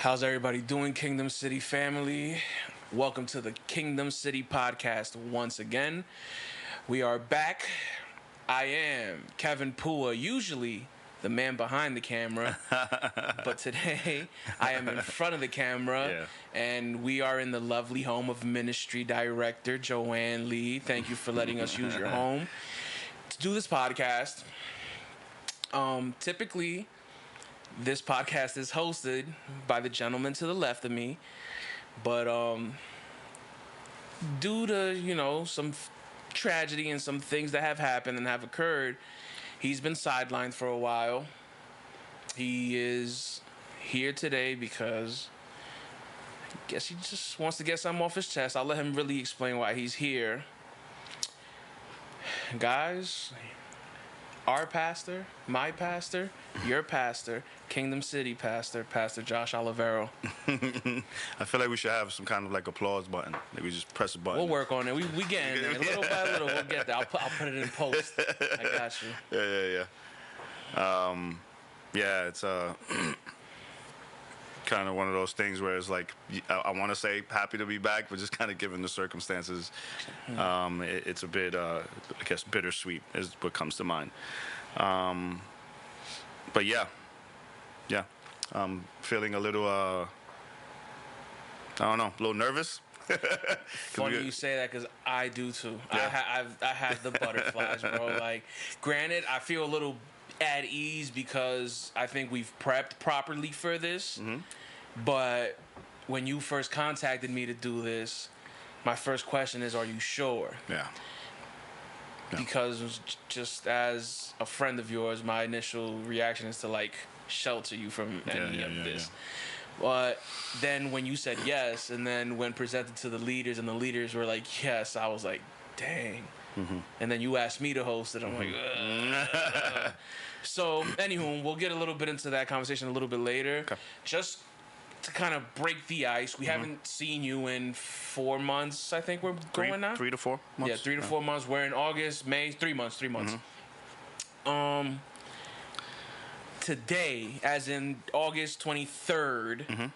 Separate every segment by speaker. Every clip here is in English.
Speaker 1: How's everybody doing, Kingdom City family? Welcome to the Kingdom City podcast once again. We are back. I am Kevin Pua, usually the man behind the camera, but today I am in front of the camera, and we are in the lovely home of Ministry Director Joanne Lee. Thank you for letting us use your home to do this podcast. Typically, this podcast is hosted by the gentleman to the left of me, but due to some tragedy and some things that have happened and have occurred, he's been sidelined for a while. He is here today because I guess he just wants to get something off his chest. I'll let him really explain why he's here. Guys, our pastor, my pastor, your pastor, Kingdom City pastor, Pastor Josh Olivero.
Speaker 2: I feel like we should have some kind of like applause button. Like we just press a button.
Speaker 1: We'll work on it. We getting there. Little by little, we'll get there. I'll put it in post. I got you.
Speaker 2: Yeah, it's kind of one of those things where it's like I want to say happy to be back, but just kind of given the circumstances, it's a bit, I guess, bittersweet is what comes to mind. But yeah, I'm feeling a little, I don't know, a little nervous.
Speaker 1: Funny you say that because I do too. Yeah. I have the butterflies, bro. Like, granted, I feel a little at ease because I think we've prepped properly for this. Mm-hmm. But when you first contacted me to do this, my first question is, are you sure?
Speaker 2: Yeah.
Speaker 1: Because just as a friend of yours, my initial reaction is to like shelter you from any of this. But then when you said yes, and then when presented to the leaders and the leaders were like yes, I was like, dang. Mm-hmm. And then you asked me to host it. I'm like, ugh. So, anywho, we'll get a little bit into that conversation a little bit later.
Speaker 2: Okay.
Speaker 1: Just to kind of break the ice, we haven't seen you in 4 months, I think we're going now.
Speaker 2: 3 to 4 months.
Speaker 1: Yeah, 3 to 4 months. We're in August, May, 3 months. Mm-hmm. Today, as in August 23rd,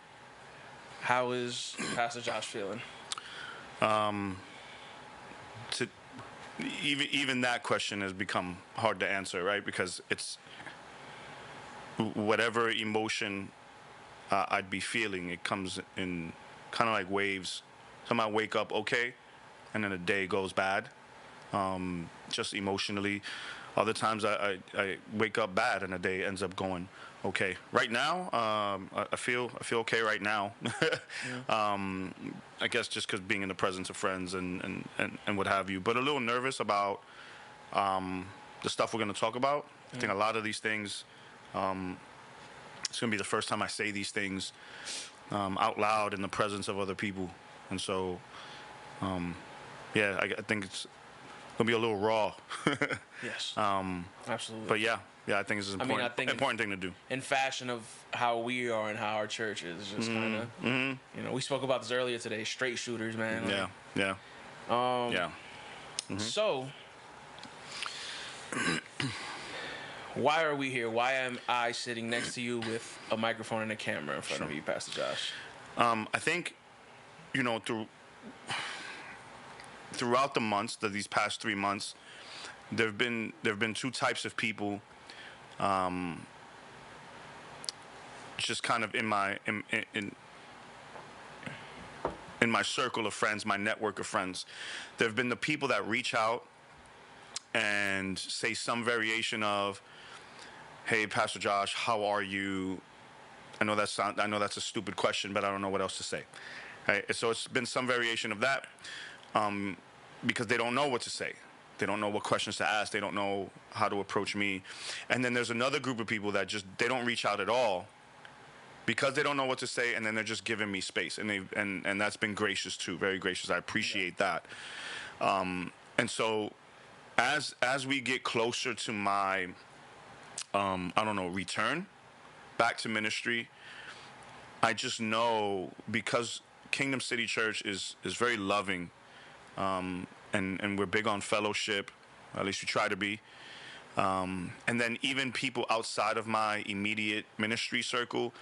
Speaker 1: how is Pastor Josh feeling?
Speaker 2: Even that question has become hard to answer, right? Because it's whatever emotion I'd be feeling, it comes in kind of like waves. Some I wake up okay, and then a day goes bad, just emotionally. Other times I wake up bad, and a day ends up going okay. Right now, I feel okay right now. I guess just because being in the presence of friends and what have you. But a little nervous about the stuff we're going to talk about. I think a lot of these things, it's going to be the first time I say these things out loud in the presence of other people. And so, I think it's going to be a little raw.
Speaker 1: Yes. Absolutely.
Speaker 2: But yeah, I think it's an important thing to do.
Speaker 1: In fashion of how we are and how our church is, just kind of, we spoke about this earlier today, straight shooters, man.
Speaker 2: Yeah.
Speaker 1: So, why are we here? Why am I sitting next to you with a microphone and a camera in front of you, Pastor Josh?
Speaker 2: I think, throughout the months, these past 3 months, there have been two types of people, just kind of in my circle of friends, my network of friends. There have been the people that reach out and say some variation of, "Hey, Pastor Josh, how are you?" I know that's a stupid question, but I don't know what else to say. Right? So it's been some variation of that, because they don't know what to say. They don't know what questions to ask. They don't know how to approach me. And then there's another group of people that they don't reach out at all because they don't know what to say, and then they're just giving me space. And that's been gracious too, very gracious. I appreciate that. And so as we get closer to my return back to ministry, I just know, because Kingdom City Church is very loving, and we're big on fellowship, at least we try to be. And then even people outside of my immediate ministry circle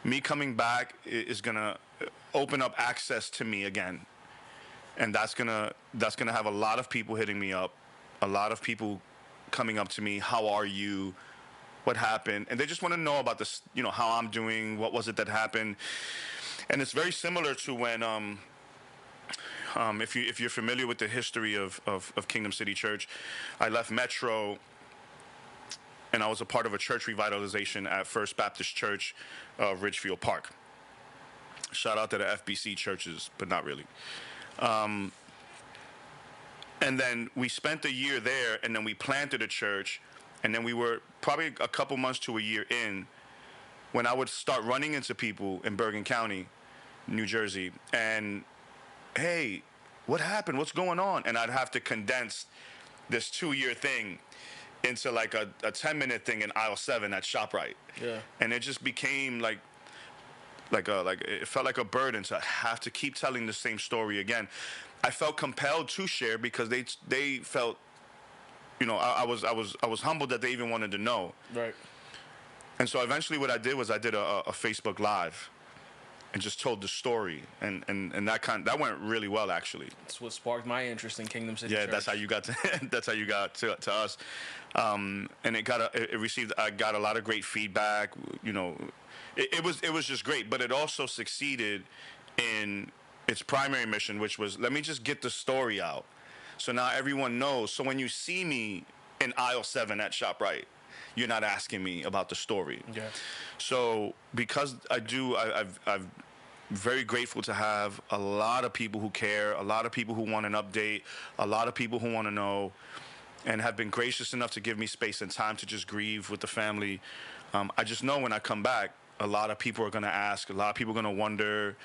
Speaker 2: me coming back is gonna open up access to me again, and that's gonna have a lot of people hitting me up, a lot of people coming up to me. How are you? What happened? And they just want to know about this, how I'm doing. What was it that happened? And it's very similar to when if you're familiar with the history of Kingdom City Church, I left Metro and I was a part of a church revitalization at First Baptist Church of Ridgefield Park. Shout out to the FBC churches, but not really. And then we spent a year there, and then we planted a church, and then we were probably a couple months to a year in when I would start running into people in Bergen County, New Jersey, and, hey, what happened? What's going on? And I'd have to condense this 2-year thing into like a 10-minute thing in aisle 7 at ShopRite.
Speaker 1: Yeah. And
Speaker 2: it just became like it felt like a burden to have to keep telling the same story again. I felt compelled to share because they felt, I was humbled that they even wanted to know.
Speaker 1: Right.
Speaker 2: And so eventually what I did was I did a Facebook Live and just told the story, and that went really well, actually.
Speaker 1: That's what sparked my interest in Kingdom City Church.
Speaker 2: That's how you got to us. And I got a lot of great feedback. It was just great, but it also succeeded in its primary mission, which was, let me just get the story out. So now everyone knows. So when you see me in aisle 7 at ShopRite, you're not asking me about the story.
Speaker 1: Yeah.
Speaker 2: So because I'm very grateful to have a lot of people who care, a lot of people who want an update, a lot of people who want to know, and have been gracious enough to give me space and time to just grieve with the family. I just know when I come back, a lot of people are going to ask, a lot of people are going to wonder,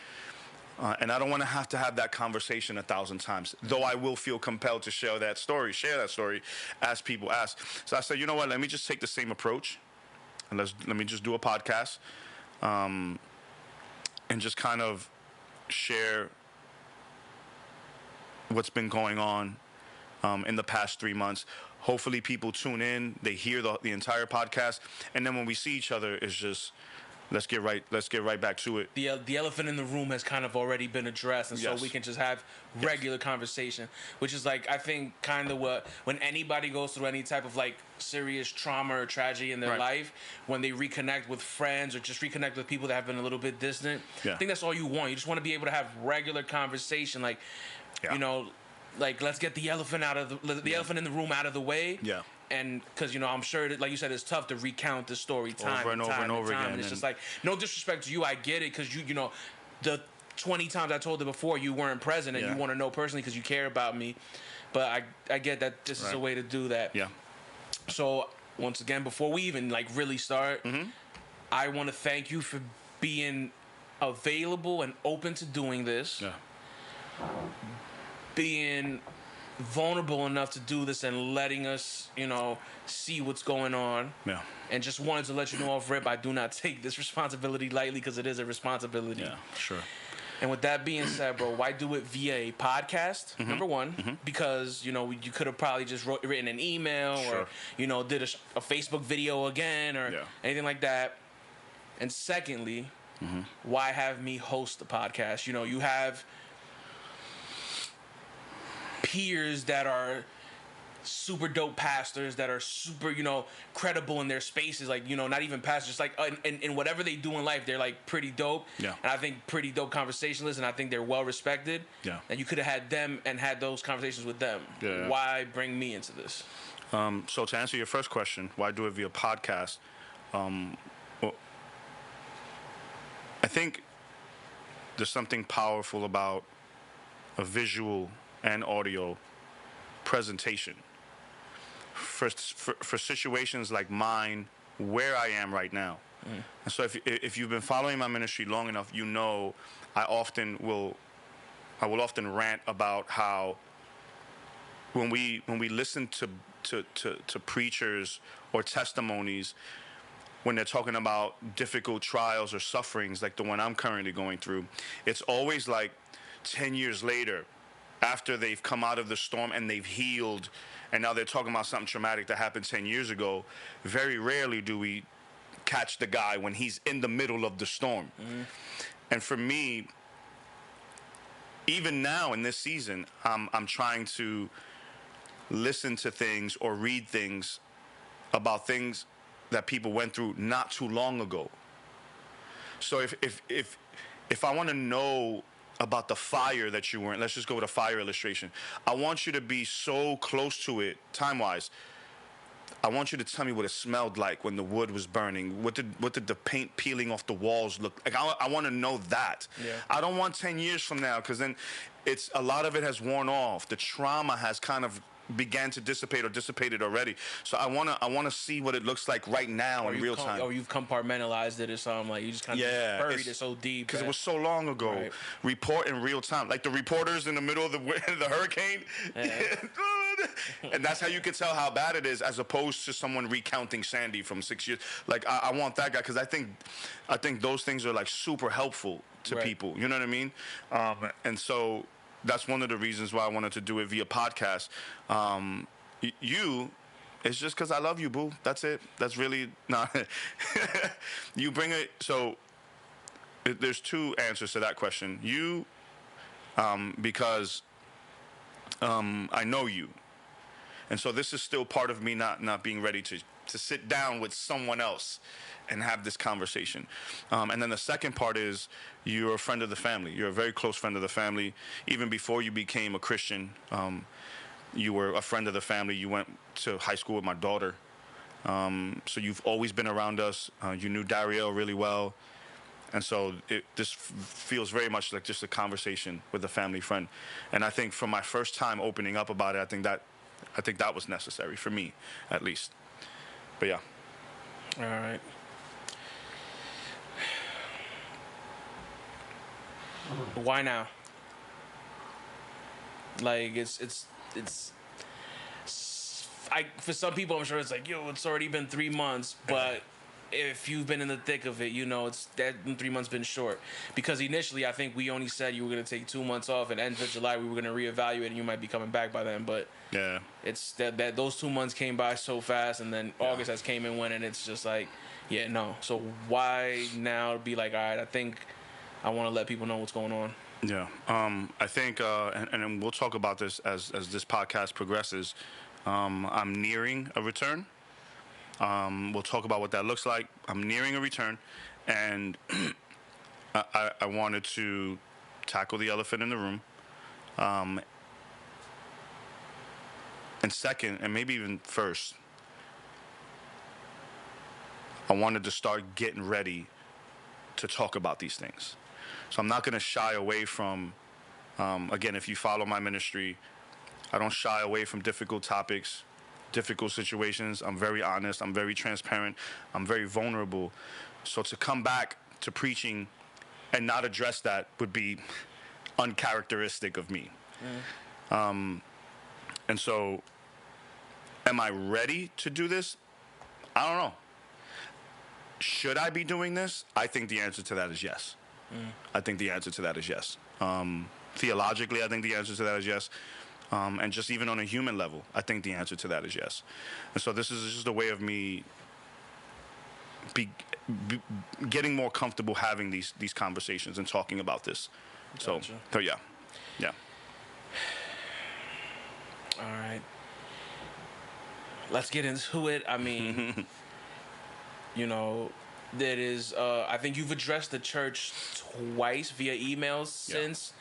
Speaker 2: and I don't want to have that conversation 1,000 times, though I will feel compelled to share that story as people ask. So I said, you know what, let me just take the same approach, and let me just do a podcast, and just kind of share what's been going on in the past 3 months. Hopefully people tune in, they hear the entire podcast, and then when we see each other, it's just, let's get right back to it.
Speaker 1: The elephant in the room has kind of already been addressed, and so we can just have regular conversation, which is like, I think, kind of what, when anybody goes through any type of like serious trauma or tragedy in their life, when they reconnect with friends or just reconnect with people that have been a little bit distant, I think that's all you want. You just want to be able to have regular conversation, like, like, let's get the elephant elephant in the room out of the way. Yeah. And because, I'm sure that, like you said, it's tough to recount the story time and over again. And it's just like, no disrespect to you, I get it, because you know, the 20 times I told it before, you weren't present, and you want to know personally because you care about me. But I get that this is a way to do that. Yeah. So once again, before we even like really start, I want to thank you for being available and open to doing this. Yeah. Being vulnerable enough to do this and letting us, see what's going on. Yeah. And just wanted to let you know off rip, I do not take this responsibility lightly, because it is a responsibility. Yeah, sure. And with that being said, bro, why do it via a podcast? Number one, because, you could have probably just written an email or, did a Facebook video again or anything like that. And secondly, why have me host the podcast? You have peers that are super dope pastors that are super, credible in their spaces, like, not even pastors, just like in whatever they do in life, they're like pretty dope. Yeah. And I think pretty dope conversationalists, and I think they're well respected. Yeah. And you could have had them and had those conversations with them. Yeah. Why bring me into this?
Speaker 2: So to answer your first question, why do it via podcast? Well, I think there's something powerful about a visual and audio presentation for situations like mine, where I am right now. And so if you've been following my ministry long enough, I will often rant about how when we listen to preachers or testimonies, when they're talking about difficult trials or sufferings like the one I'm currently going through, it's always like 10 years later, after they've come out of the storm and they've healed, and now they're talking about something traumatic that happened 10 years ago. Very rarely catch the guy when he's in the middle of the storm. And for me, even now in this season, I'm trying to listen to things or read things about things that people went through not too long ago. So if I want to know about the fire that you were in, let's just go with a fire illustration. I want you to be so close to it, time-wise. I want you to tell me what it smelled like when the wood was burning. What did the paint peeling off the walls look like? I want to know that.
Speaker 1: Yeah.
Speaker 2: I don't want 10 years from now, because then it's a lot of it has worn off. The trauma has kind of began to dissipate or dissipated already. So I wanna see what it looks like right now in real time.
Speaker 1: Or you've compartmentalized it or something, like you just kind of buried it so deep.
Speaker 2: Because it was so long ago.
Speaker 1: Right.
Speaker 2: Report in real time. Like the reporters in the middle of the hurricane.
Speaker 1: Yeah.
Speaker 2: And that's how you can tell how bad it is, as opposed to someone recounting Sandy from 6 years. Like I want that guy, because I think those things are like super helpful to people. You know what I mean? And so that's one of the reasons why I wanted to do it via podcast. It's just because I love you, boo. That's it. That's really not. You bring it. So there's two answers to that question. You, because I know you. And so this is still part of me not being ready to sit down with someone else and have this conversation. And then the second part is you're a friend of the family. You're a very close friend of the family. Even before you became a Christian, you were a friend of the family. You went to high school with my daughter. So you've always been around us. You knew Darriel really well. And so this feels very much like just a conversation with a family friend. And I think from my first time opening up about it, I think that was necessary for me, at least. But yeah.
Speaker 1: All right. Why now? Like for some people, I'm sure it's like, yo, it's already been 3 months, but if you've been in the thick of it, you know it's that 3 months been short. Because initially, I think we only said you were gonna take 2 months off, and end of July we were gonna reevaluate, and you might be coming back by then. But
Speaker 2: yeah,
Speaker 1: it's that those 2 months came by so fast, and then August has came and went, and it's just like, yeah, no. So why now be like, all right, I think I want to let people know what's going on.
Speaker 2: Yeah, I think, and we'll talk about this as this podcast progresses. I'm nearing a return. We'll talk about what that looks like. I'm nearing a return, and I wanted to tackle the elephant in the room. And second, and maybe even first, I wanted to start getting ready to talk about these things. So I'm not going to shy away from, again, if you follow my ministry, I don't shy away from difficult topics, difficult situations. I'm very honest. I'm very transparent. I'm very vulnerable. So to come back to preaching and not address that would be uncharacteristic of me. And so am I ready to do this? I don't know. Should I be doing this? I think the answer to that is yes. I think the answer to that is yes. Theologically, I think the answer to that is yes. And just even on a human level, I think the answer to that is yes. And so this is just a way of me getting more comfortable having these conversations and talking about this.
Speaker 1: Gotcha.
Speaker 2: So yeah.
Speaker 1: All right. Let's get into it. I mean, you know, that is, I think you've addressed the church twice via emails since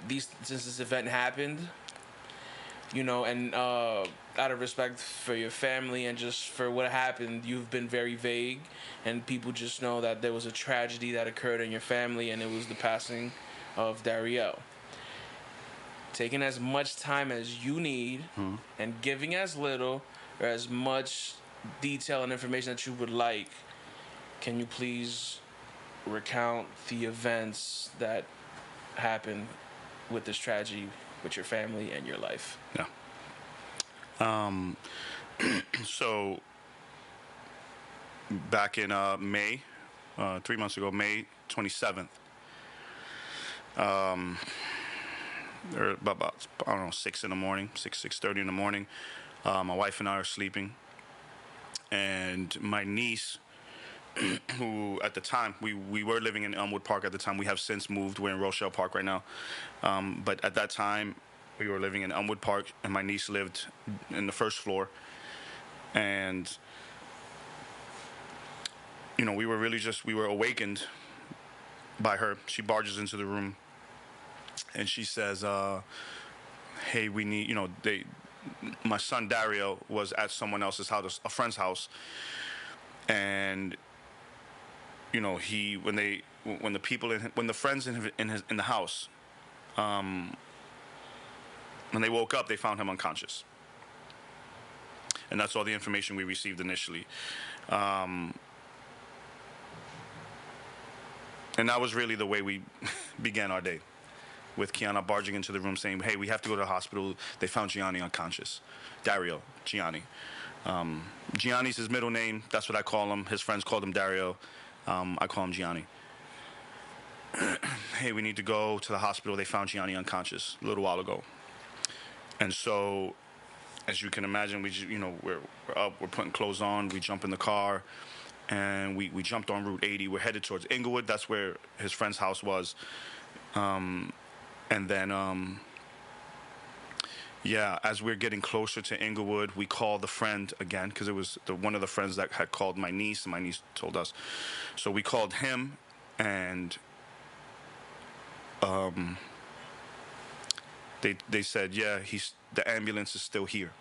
Speaker 1: this event happened. You know, and out of respect for your family and just for what happened, you've been very vague, and people just know that there was a tragedy that occurred in your family, and it was the passing of Darriel. Taking as much time as you need and giving as little or as much detail and information that you would like, can you please recount the events that happened with this tragedy with your family and your life?
Speaker 2: Yeah. So back in May, 3 months ago, May 27th, or about I don't know 6 in the morning, 6:30 in the morning. My wife and I are sleeping, and my niece who at the time we were living in Elmwood Park at the time. We have since moved. We're in Rochelle Park right now. But at that time, we were living in Elmwood Park, and my niece lived in the first floor. And we were we were awakened by her. She barges into the room, and she says, "Hey, we need, my son Darriel was at someone else's house, a friend's house, and when the friends in the house, when they woke up, they found him unconscious." And that's all the information we received initially. And that was really the way we began our day, with Kiana barging into the room saying, "Hey, we have to go to the hospital. They found Gianni unconscious." Darriel, Gianni. Gianni's his middle name. That's what I call him. His friends called him Darriel. I call him Gianni. "Hey, we need to go to the hospital. They found Gianni unconscious a little while ago." And so, as you can imagine, we're up, we're putting clothes on, we jump in the car, and we jumped on Route 80. We're headed towards Inglewood. That's where his friend's house was. And then, as we're getting closer to Inglewood, we call the friend again, because it was one of the friends that had called my niece, and my niece told us. So we called him, and they said, "Yeah, the ambulance is still here."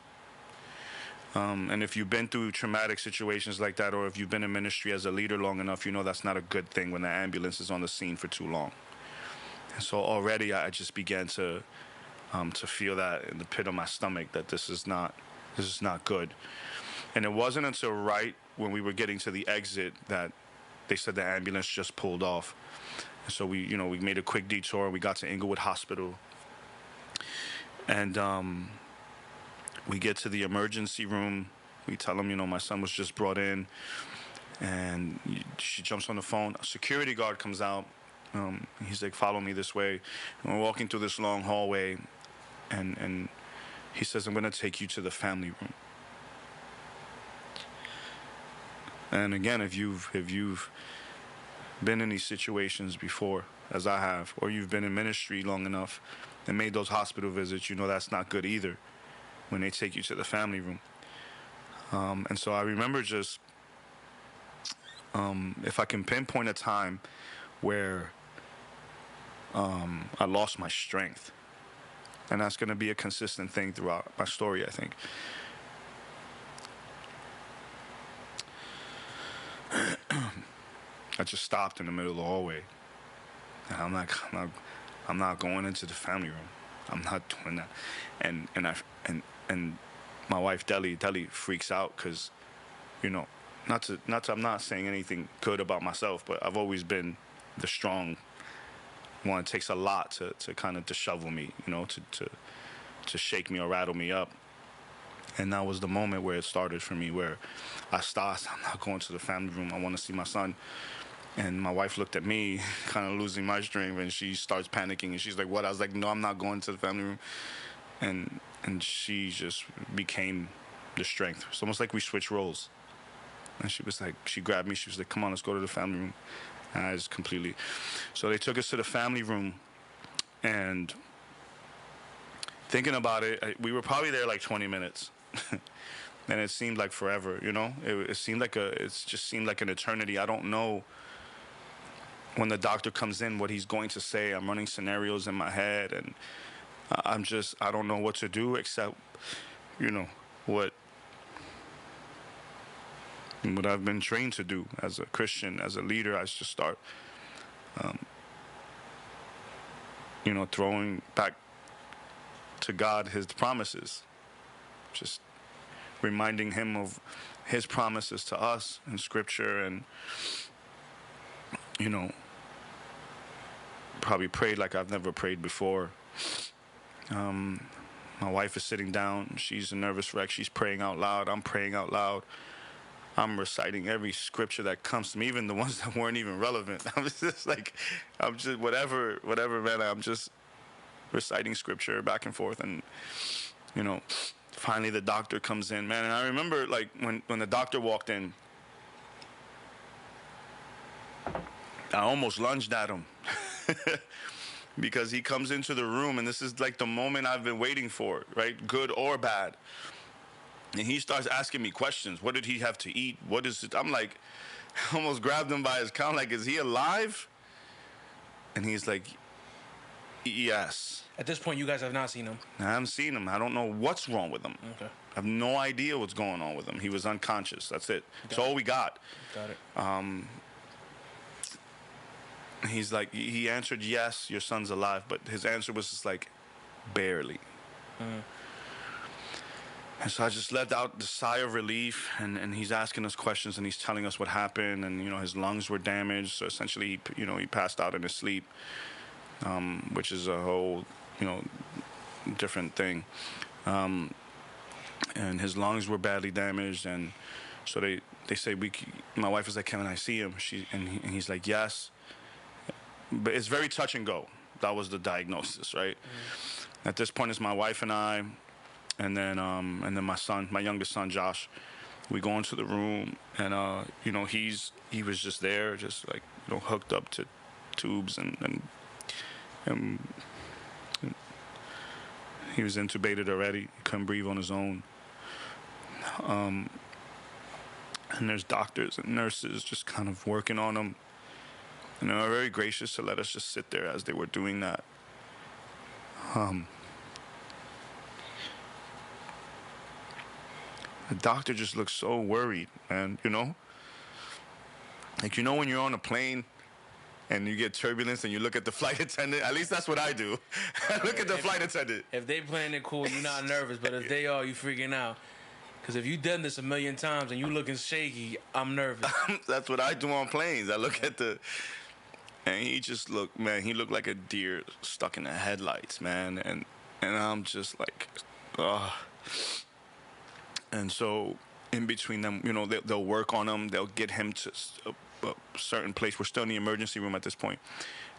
Speaker 2: And if you've been through traumatic situations like that, or if you've been in ministry as a leader long enough, that's not a good thing when the ambulance is on the scene for too long. And so already I just began to feel that in the pit of my stomach, that this is not good. And it wasn't until right when we were getting to the exit that they said the ambulance just pulled off. And so we made a quick detour. We got to Inglewood Hospital, and we get to the emergency room. We tell them, my son was just brought in, and she jumps on the phone. A security guard comes out. He's like, "Follow me this way." And we're walking through this long hallway, and he says, "I'm going to take you to the family room." And again, if you've been in these situations before, as I have, or you've been in ministry long enough and made those hospital visits, that's not good either, when they take you to the family room. And so I remember just, if I can pinpoint a time where I lost my strength, and that's going to be a consistent thing throughout my story, I think. I just stopped in the middle of the hallway, and I'm not going into the family room. I'm not doing that. And my wife Deli freaks out, because, I'm not saying anything good about myself, but I've always been the strong one. It takes a lot to kind of dishevel me, to shake me or rattle me up. And that was the moment where it started for me, where I stopped. I'm not going to the family room. I want to see my son. And my wife looked at me, kind of losing my strength, and she starts panicking, and she's like, "What?" I was like, "No, I'm not going to the family room." And she just became the strength. It's almost like we switched roles. And she grabbed me. She was like, "Come on, let's go to the family room." And I just completely. So they took us to the family room, and thinking about it, we were probably there like 20 minutes. And it seemed like forever, It just seemed like an eternity. I don't know when the doctor comes in what he's going to say. I'm running scenarios in my head, and I don't know what to do except, what I've been trained to do as a Christian, as a leader. I just start, throwing back to God his promises, just reminding him of his promises to us in scripture, and, probably prayed like I've never prayed before. My wife is sitting down. She's a nervous wreck. She's praying out loud. I'm praying out loud. I'm reciting every scripture that comes to me, even the ones that weren't even relevant. I'm just whatever, man. I'm just reciting scripture back and forth. And, finally the doctor comes in, man. And I remember, like, when the doctor walked in, I almost lunged at him because he comes into the room, and this is like the moment I've been waiting for, right? Good or bad. And he starts asking me questions. What did he have to eat? What is it? I'm like, I almost grabbed him by his collar, like, is he alive? And he's like, yes.
Speaker 1: At this point, you guys have not seen him.
Speaker 2: I haven't seen him. I don't know what's wrong with him.
Speaker 1: Okay.
Speaker 2: I have no idea what's going on with him. He was unconscious. That's it. That's all we got.
Speaker 1: Got it.
Speaker 2: He's like, he answered, yes, your son's alive. But his answer was just like, barely. And so I just let out the sigh of relief, and he's asking us questions, and he's telling us what happened, and, his lungs were damaged. So essentially, he passed out in his sleep, which is a whole, different thing. And his lungs were badly damaged, and so they say, my wife was like, can I see him? And he's like, yes. But it's very touch and go. That was the diagnosis, right? At this point, it's my wife and I, and then my son, my youngest son, Josh. We go into the room, and he was just there, just like hooked up to tubes, and he was intubated already. He couldn't breathe on his own. And there's doctors and nurses just kind of working on him, and they were very gracious to let us just sit there as they were doing that. The doctor just looked so worried, man, Like, when you're on a plane and you get turbulence and you look at the flight attendant, at least that's what I do. I look at the flight attendant.
Speaker 1: If they playing it cool, you're not nervous, but if they are, you freaking out. Because if you've done this a million times and you looking shaky, I'm nervous.
Speaker 2: That's what I do on planes. I look at and he just looked, man, he looked like a deer stuck in the headlights, man. And I'm just like, ugh. And so in between them, they'll work on him. They'll get him to a certain place. We're still in the emergency room at this point.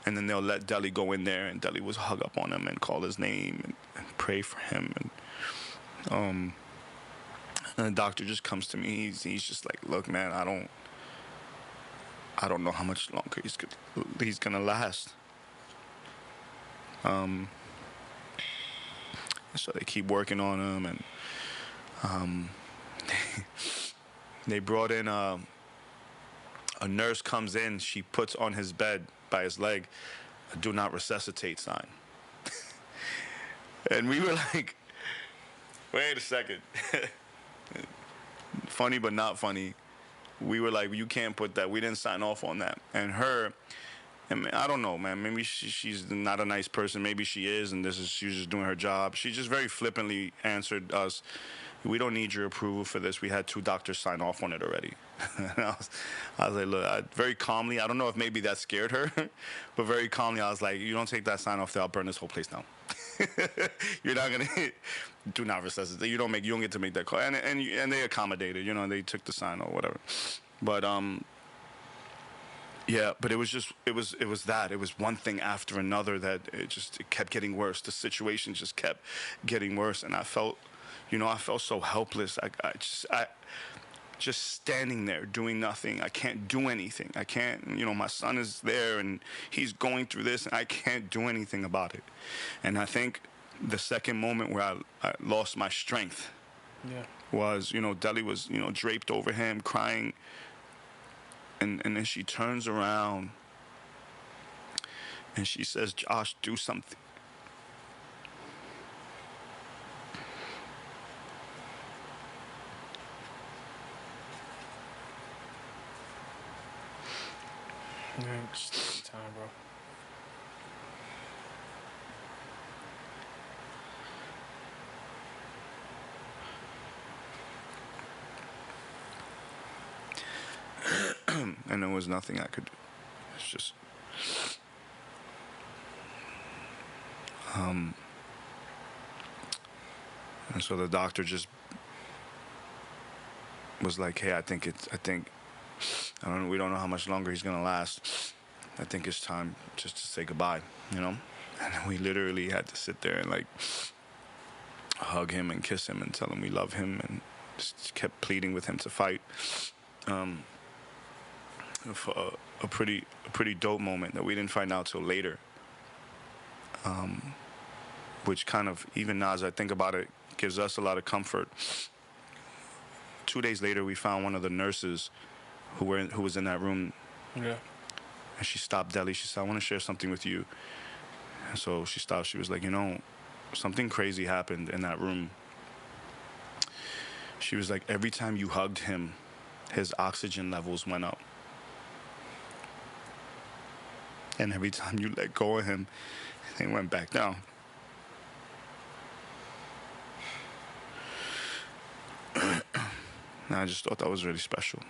Speaker 2: And then they'll let Deli go in there, and Deli was hug up on him and call his name and pray for him. And the doctor just comes to me. He's just like, look, man, I don't know how much longer he's gonna last. So they keep working on him, and they brought in a nurse comes in. She puts on his bed by his leg a "do not resuscitate" sign. And we were like, wait a second. Funny but not funny. We were like, you can't put that. We didn't sign off on that. And I don't know, man. Maybe she's not a nice person. Maybe she is, and she was just doing her job. She just very flippantly answered us, we don't need your approval for this. We had 2 doctors sign off on it already. I was like, look, very calmly, I don't know if maybe that scared her, but very calmly, I was like, you don't take that sign off there, I'll burn this whole place down. You're not gonna do not resuscitate. You don't get to make that call. And they accommodated. They took the sign or whatever. But yeah. But it was that. It was one thing after another that it kept getting worse. The situation just kept getting worse, and I felt so helpless. I just standing there doing nothing. I can't do anything. I can't, my son is there and he's going through this and I can't do anything about it. And I think the second moment where I lost my strength was, Deli was, draped over him crying. And then she turns around and she says, Josh, do something.
Speaker 1: Just take your time,
Speaker 2: bro. And there was nothing I could do. It's just... And so the doctor just was like, hey, we don't know how much longer he's gonna last. I think it's time just to say goodbye, And we literally had to sit there and like hug him and kiss him and tell him we love him, and just kept pleading with him to fight. a pretty dope moment that we didn't find out till later. Which kind of, even now as I think about it, gives us a lot of comfort. 2 days later, we found one of the nurses who was in that room.
Speaker 1: Yeah.
Speaker 2: And she stopped Deli. She said, "I want to share something with you." And so she stopped. She was like, something crazy happened in that room. She was like, every time you hugged him, his oxygen levels went up. And every time you let go of him, they went back down. And I just thought that was really special.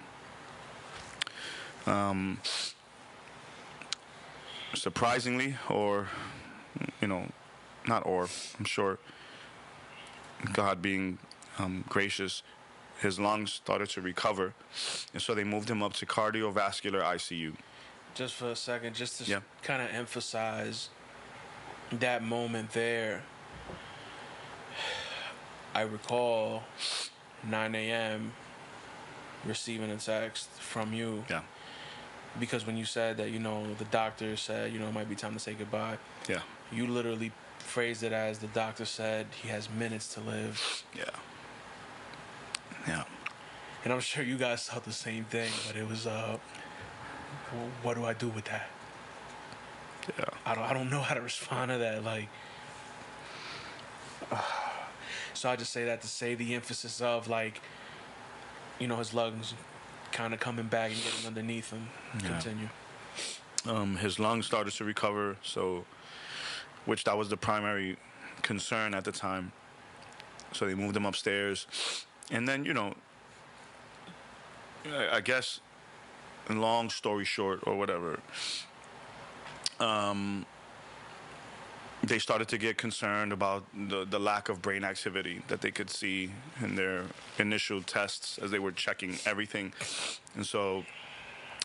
Speaker 2: Surprisingly, or, I'm sure God being gracious, his lungs started to recover. And so they moved him up to cardiovascular ICU.
Speaker 1: Just for a second, just to
Speaker 2: Yeah.
Speaker 1: kind of emphasize that moment there. I recall 9 a.m. receiving a text from you.
Speaker 2: Yeah.
Speaker 1: Because when you said that, the doctor said, it might be time to say goodbye.
Speaker 2: Yeah.
Speaker 1: You literally phrased it as the doctor said he has minutes to live.
Speaker 2: Yeah. Yeah.
Speaker 1: And I'm sure you guys thought the same thing, but it was, what do I do with that?
Speaker 2: Yeah.
Speaker 1: I don't know how to respond to that. So I just say that to say the emphasis of his lungs kind of coming back and getting underneath him.
Speaker 2: Yeah.
Speaker 1: Continue.
Speaker 2: His lungs started to recover, which that was the primary concern at the time. So they moved him upstairs. And then, I guess, long story short or whatever, they started to get concerned about the lack of brain activity that they could see in their initial tests as they were checking everything. And so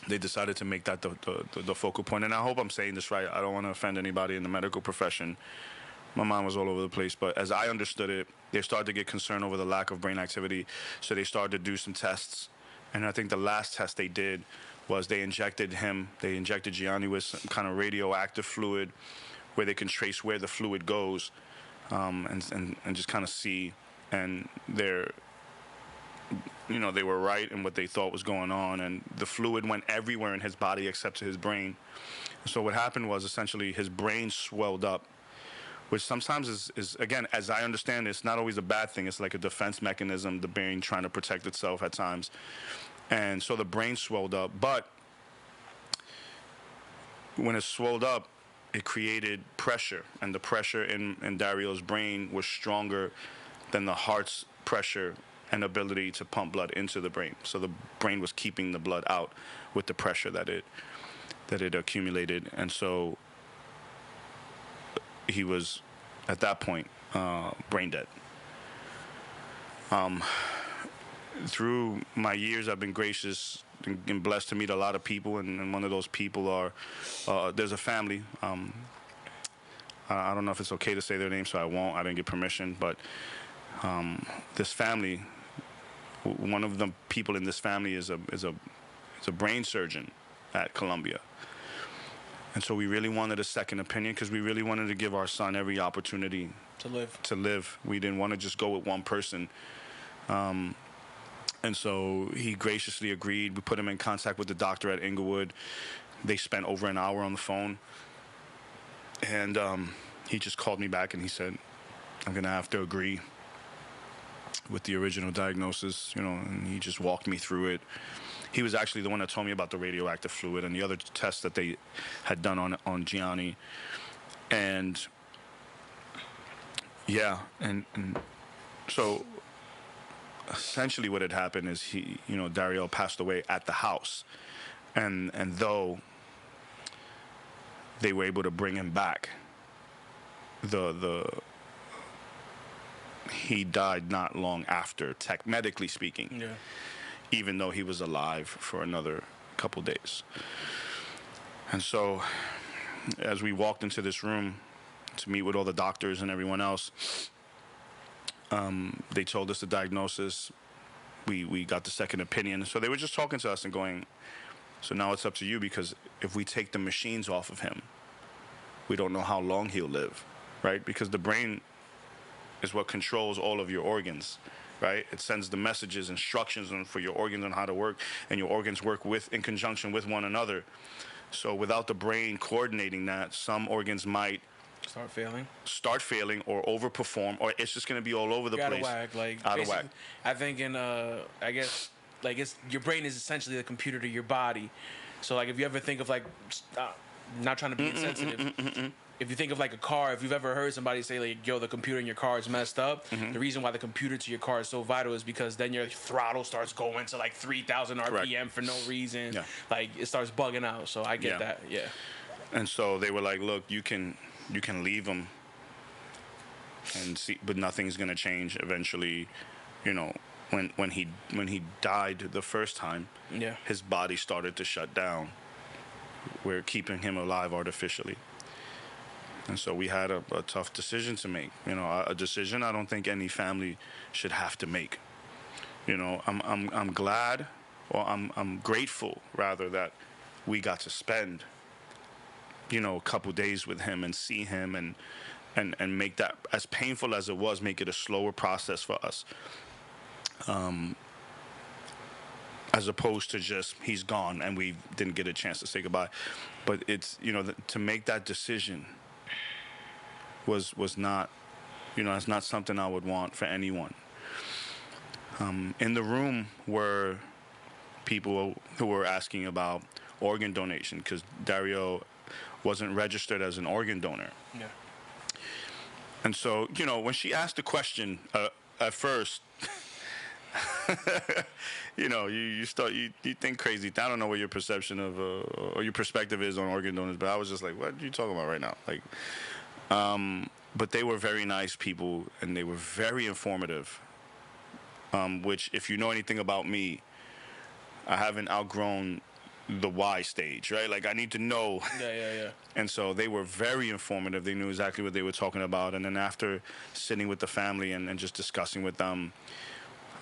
Speaker 2: they decided to make that the focal point. And I hope I'm saying this right. I don't want to offend anybody in the medical profession. My mind was all over the place. But as I understood it, they started to get concerned over the lack of brain activity. So they started to do some tests. And I think the last test they did was they injected Gianni with some kind of radioactive fluid where they can trace where the fluid goes, and just kind of see. And they were right in what they thought was going on. And the fluid went everywhere in his body except to his brain. So what happened was essentially his brain swelled up, which sometimes is again, as I understand it, it's not always a bad thing. It's like a defense mechanism, the brain trying to protect itself at times. And so the brain swelled up. But when it swelled up, it created pressure. And the pressure in Darriel's brain was stronger than the heart's pressure and ability to pump blood into the brain. So the brain was keeping the blood out with the pressure that it accumulated. And so he was, at that point, brain dead. Through my years, I've been gracious and blessed to meet a lot of people, and one of those people are, there's a family. I don't know if it's okay to say their name, so I won't. I didn't get permission, but this family, one of the people in this family is a brain surgeon at Columbia. And so we really wanted a second opinion because we really wanted to give our son every opportunity to live. We didn't want to just go with one person. And so he graciously agreed. We put him in contact with the doctor at Inglewood. They spent over an hour on the phone. And he just called me back and he said, "I'm going to have to agree with the original diagnosis," and he just walked me through it. He was actually the one that told me about the radioactive fluid and the other tests that they had done on Gianni. And yeah, and so essentially what had happened is Darriel passed away at the house. And though they were able to bring him back, he died not long after, medically speaking.
Speaker 1: Yeah.
Speaker 2: Even though he was alive for another couple days. And so as we walked into this room to meet with all the doctors and everyone else, they told us the diagnosis. We got the second opinion. So they were just talking to us and going, So now it's up to you, because if we take the machines off of him, we don't know how long he'll live, right? Because the brain is what controls all of your organs, right? It sends the messages, instructions for your organs on how to work, and your organs work in conjunction with one another. So without the brain coordinating that, some organs might start failing or overperform, or it's just going to be all over the place.
Speaker 1: Out of whack. Like,
Speaker 2: out of whack.
Speaker 1: I think I guess, like, it's your brain is essentially the computer to your body. So, like, if you ever think of, like, not trying to be insensitive, if you think of, like, a car, if you've ever heard somebody say, like, yo, the computer in your car is messed up, the reason why the computer to your car is so vital is because then your throttle starts going to, like, 3,000 RPM for no reason. Yeah. Like, it starts bugging out. So I get that. Yeah.
Speaker 2: And so they were like, look, you can leave him and see, but nothing's going to change. Eventually, you know, when he died the first time, his body started to shut down. We're keeping him alive artificially. And so we had a tough decision to make. You know, a decision I don't think any family should have to make. You know, I'm glad, or I'm grateful rather, that we got to spend, you know, a couple days with him and see him and make that, as painful as it was, make it a slower process for us. As opposed to just he's gone and we didn't get a chance to say goodbye. But it's, you know, to make that decision was not, you know, it's not something I would want for anyone. In the room were people who were asking about organ donation, because Darriel wasn't registered as an organ donor.
Speaker 1: Yeah.
Speaker 2: And so, you know, when she asked the question at first, you know, you think crazy. I don't know what your perception of or your perspective is on organ donors, but I was just like, what are you talking about right now? Like, but they were very nice people, and they were very informative. Which, if you know anything about me, I haven't outgrown the why stage, right? Like, I need to know.
Speaker 1: Yeah.
Speaker 2: And so they were very informative. They knew exactly what they were talking about. And then after sitting with the family and just discussing with them,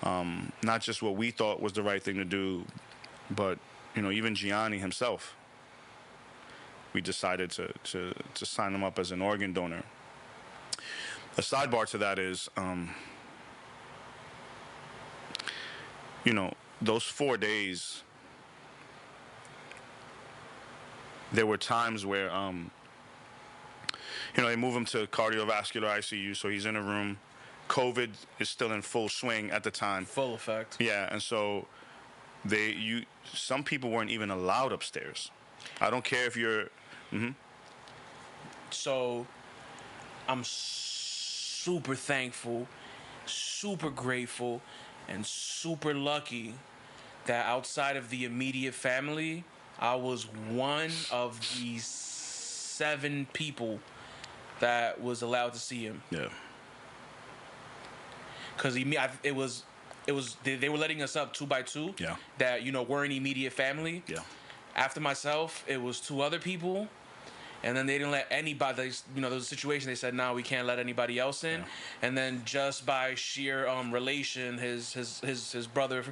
Speaker 2: not just what we thought was the right thing to do, but, you know, even Gianni himself, we decided to sign him up as an organ donor. A sidebar to that is, you know, those 4 days, there were times where, you know, they move him to cardiovascular ICU, so he's in a room. COVID is still in full swing at the time.
Speaker 1: Full effect.
Speaker 2: Yeah, and so some people weren't even allowed upstairs. I don't care if you're.
Speaker 1: So, I'm super thankful, super grateful, and super lucky that outside of the immediate family, I was one of the 7 people that was allowed to see him.
Speaker 2: Yeah.
Speaker 1: Because they were letting us up 2 by 2.
Speaker 2: Yeah.
Speaker 1: That, you know, weren't immediate family.
Speaker 2: Yeah.
Speaker 1: After myself, it was 2 other people. And then they didn't let anybody, you know, there was a situation, they said, no, we can't let anybody else in. Yeah. And then just by sheer relation, his brother,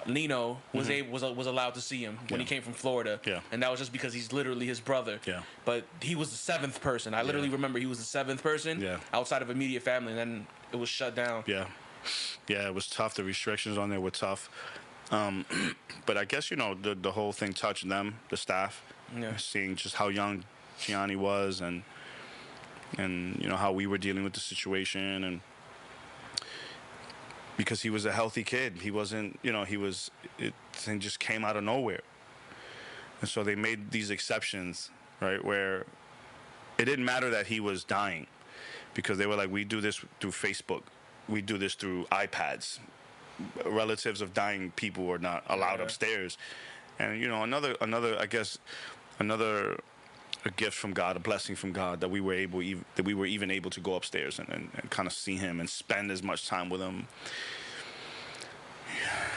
Speaker 1: Nino, was allowed to see him when he came from Florida.
Speaker 2: Yeah.
Speaker 1: And that was just because he's literally his brother.
Speaker 2: Yeah.
Speaker 1: But he was the 7th person. I literally remember he was the 7th person outside of immediate family, and then it was shut down.
Speaker 2: Yeah. Yeah, it was tough. The restrictions on there were tough. But I guess, you know, the whole thing touched them, the staff, seeing just how young Gianni was, and you know how we were dealing with the situation, and because he was a healthy kid, he wasn't, you know, it thing just came out of nowhere, and so they made these exceptions, right, where it didn't matter that he was dying, because they were like, we do this through Facebook, we do this through iPads. Relatives of dying people are not allowed upstairs, and you know, another a gift from God, a blessing from God, that we were even able to go upstairs and kind of see him and spend as much time with him.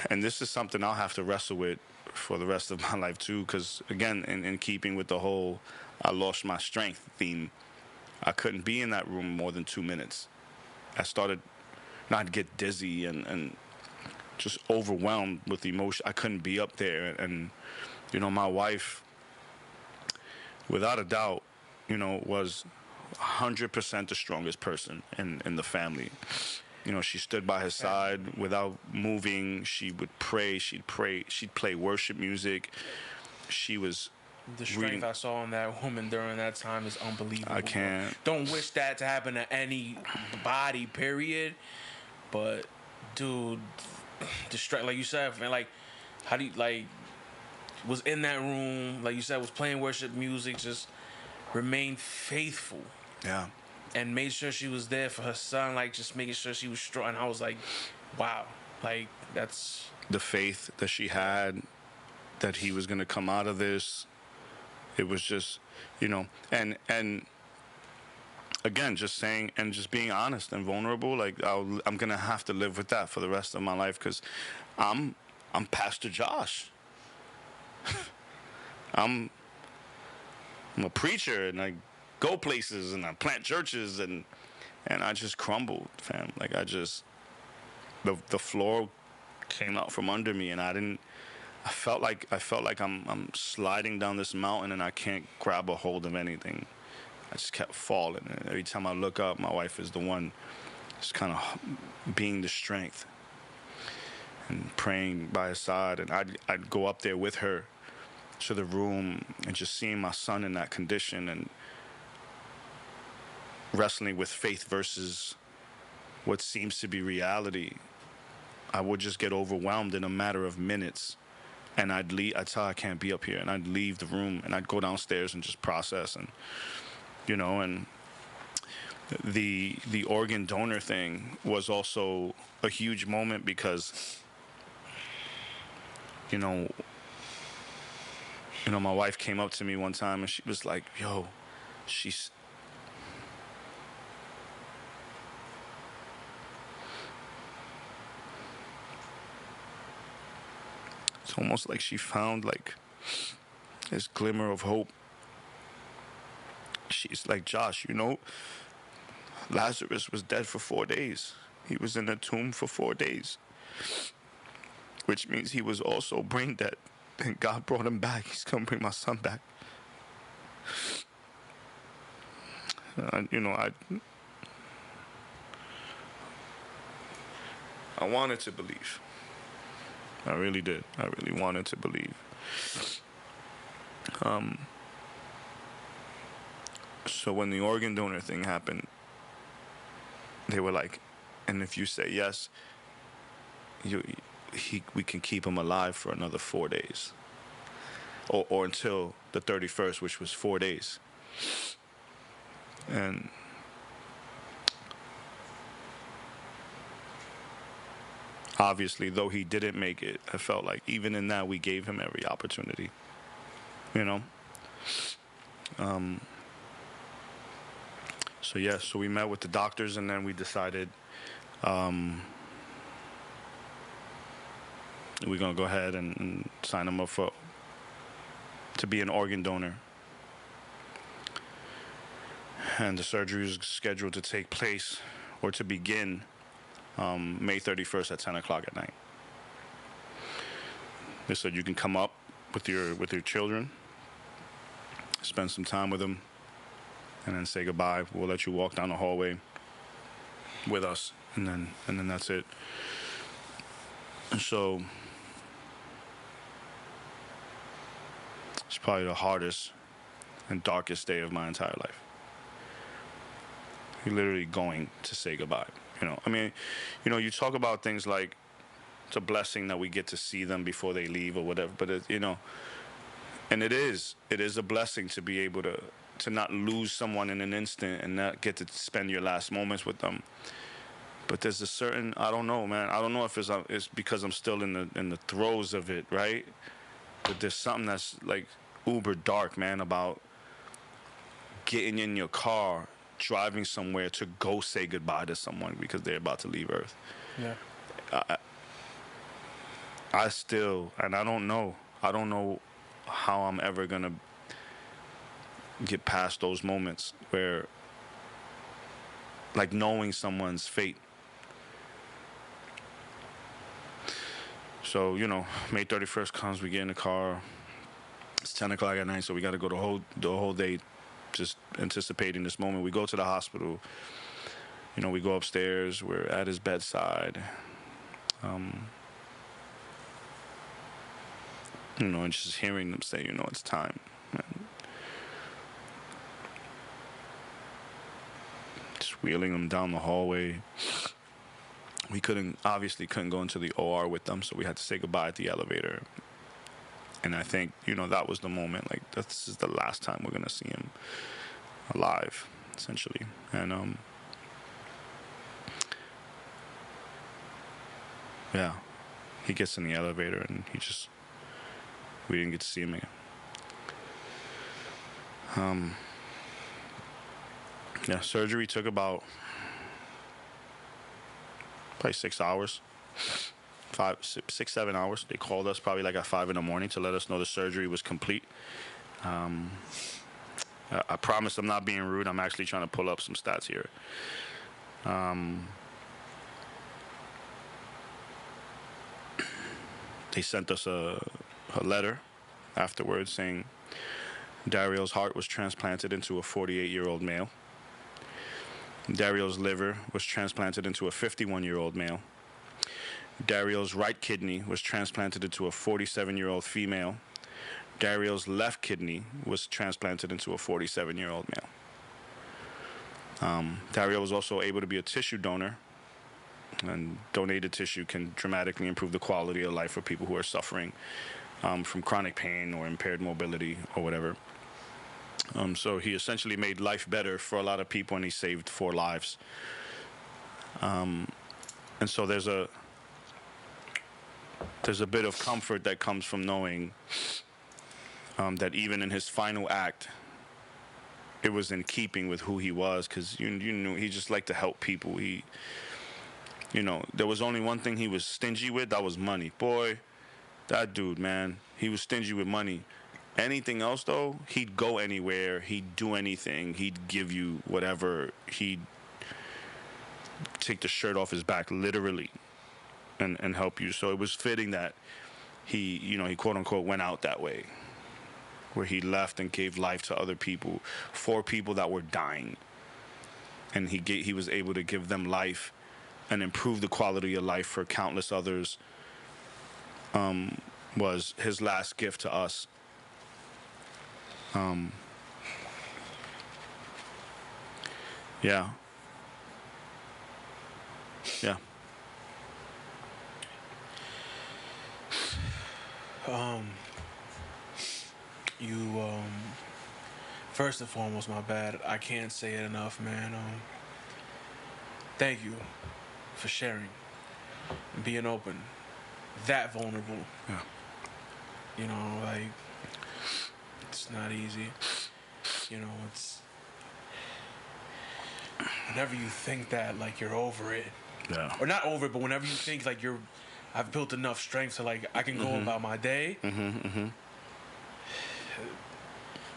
Speaker 2: And this is something I'll have to wrestle with for the rest of my life too, because again, in keeping with the whole I lost my strength theme, I couldn't be in that room more than 2 minutes. I started not get dizzy and just overwhelmed with emotion. I couldn't be up there, and My wife, without a doubt, was 100% the strongest person in the family. She stood by his side without moving. She would pray. She'd pray. She'd play worship music. She was
Speaker 1: the strength
Speaker 2: reading.
Speaker 1: I saw in that woman during that time is unbelievable.
Speaker 2: I can't.
Speaker 1: Don't wish that to happen to any body, period. But, dude, the strength, like you said, man, like, how do you, like, was in that room, like you said, was playing worship music, just remained faithful.
Speaker 2: Yeah.
Speaker 1: And made sure she was there for her son, like, just making sure she was strong. And I was like, wow, like, that's
Speaker 2: The faith that she had, that he was going to come out of this. It was just, and again, just saying and just being honest and vulnerable. Like, I'm going to have to live with that for the rest of my life, because I'm Pastor Josh. I'm a preacher, and I go places, and I plant churches, and I just crumbled, fam. Like, the floor came out from under me, and I felt like I'm sliding down this mountain, and I can't grab a hold of anything. I just kept falling, and every time I look up, my wife is the one just kind of being the strength and praying by his side, and I'd go up there with her to the room, and just seeing my son in that condition and wrestling with faith versus what seems to be reality. I would just get overwhelmed in a matter of minutes, and I'd leave. I'd tell her I can't be up here, and I'd leave the room, and I'd go downstairs and just process, and and the organ donor thing was also a huge moment, because my wife came up to me one time, and she was like, yo, it's almost like she found like this glimmer of hope. She's like, Josh, Lazarus was dead for 4 days. He was in the tomb for 4 days, which means he was also brain dead. And God brought him back. He's going to bring my son back. I wanted to believe. I really did. I really wanted to believe. So when the organ donor thing happened, they were like, and if you say yes, we can keep him alive for another 4 days. Or until the 31st, which was 4 days. And obviously, though he didn't make it, I felt like even in that, we gave him every opportunity. So we met with the doctors, and then we decided we're going to go ahead and sign him up to be an organ donor. And the surgery is scheduled to take place, or to begin, May 31st at 10 o'clock at night. They said you can come up with your children, spend some time with them, and then say goodbye. We'll let you walk down the hallway with us, and then that's it. And so it's probably the hardest and darkest day of my entire life. You're literally going to say goodbye. You talk about things like it's a blessing that we get to see them before they leave or whatever, but and it is a blessing to be able to not lose someone in an instant and not get to spend your last moments with them. But there's a certain, I don't know, man. I don't know if it's because I'm still in the throes of it, right? But there's something that's like uber dark, man, about getting in your car, driving somewhere to go say goodbye to someone because they're about to leave Earth.
Speaker 1: Yeah.
Speaker 2: I still, and I don't know how I'm ever gonna get past those moments where, like, knowing someone's fate. So, May 31st comes, we get in the car, It's 10 o'clock at night, so we got to go the whole day just anticipating this moment. We go to the hospital. You know, we go upstairs. We're at his bedside. You know, and just hearing them say, you know, it's time. And just wheeling them down the hallway. We obviously couldn't go into the OR with them, so we had to say goodbye at the elevator. And I think, you know, that was the moment. Like, this is the last time we're going to see him alive, essentially. And, yeah, he gets in the elevator and we didn't get to see him again. Yeah, surgery took about probably 6 hours. 6, 7 hours. They called us probably like at 5 a.m. to let us know the surgery was complete. I promise I'm not being rude. I'm actually trying to pull up some stats here. They sent us a letter afterwards saying Darriel's heart was transplanted into a 48-year-old male. Darriel's liver was transplanted into a 51-year-old male. Darriel's right kidney was transplanted into a 47-year-old female. Darriel's left kidney was transplanted into a 47-year-old male. Darriel was also able to be a tissue donor, and donated tissue can dramatically improve the quality of life for people who are suffering from chronic pain or impaired mobility or whatever. So he essentially made life better for a lot of people, and he saved 4 lives. And so there's a bit of comfort that comes from knowing that even in his final act, it was in keeping with who he was, because you knew he just liked to help people. There was only one thing he was stingy with, that was money. Boy, that dude, man, he was stingy with money. Anything else, though, he'd go anywhere, he'd do anything, he'd give you whatever, he'd take the shirt off his back, literally, and help you. So it was fitting that he quote-unquote went out that way, where he left and gave life to other people, for people that were dying. And he was able to give them life and improve the quality of life for countless others. Was his last gift to us. Yeah.
Speaker 1: First and foremost, my bad. I can't say it enough, man. Thank you for sharing and being open, that vulnerable.
Speaker 2: Yeah.
Speaker 1: It's not easy. It's whenever you think that, like, you're over it.
Speaker 2: Yeah.
Speaker 1: Or not over it, but whenever you think, like, I've built enough strength to, like, I can go about my day.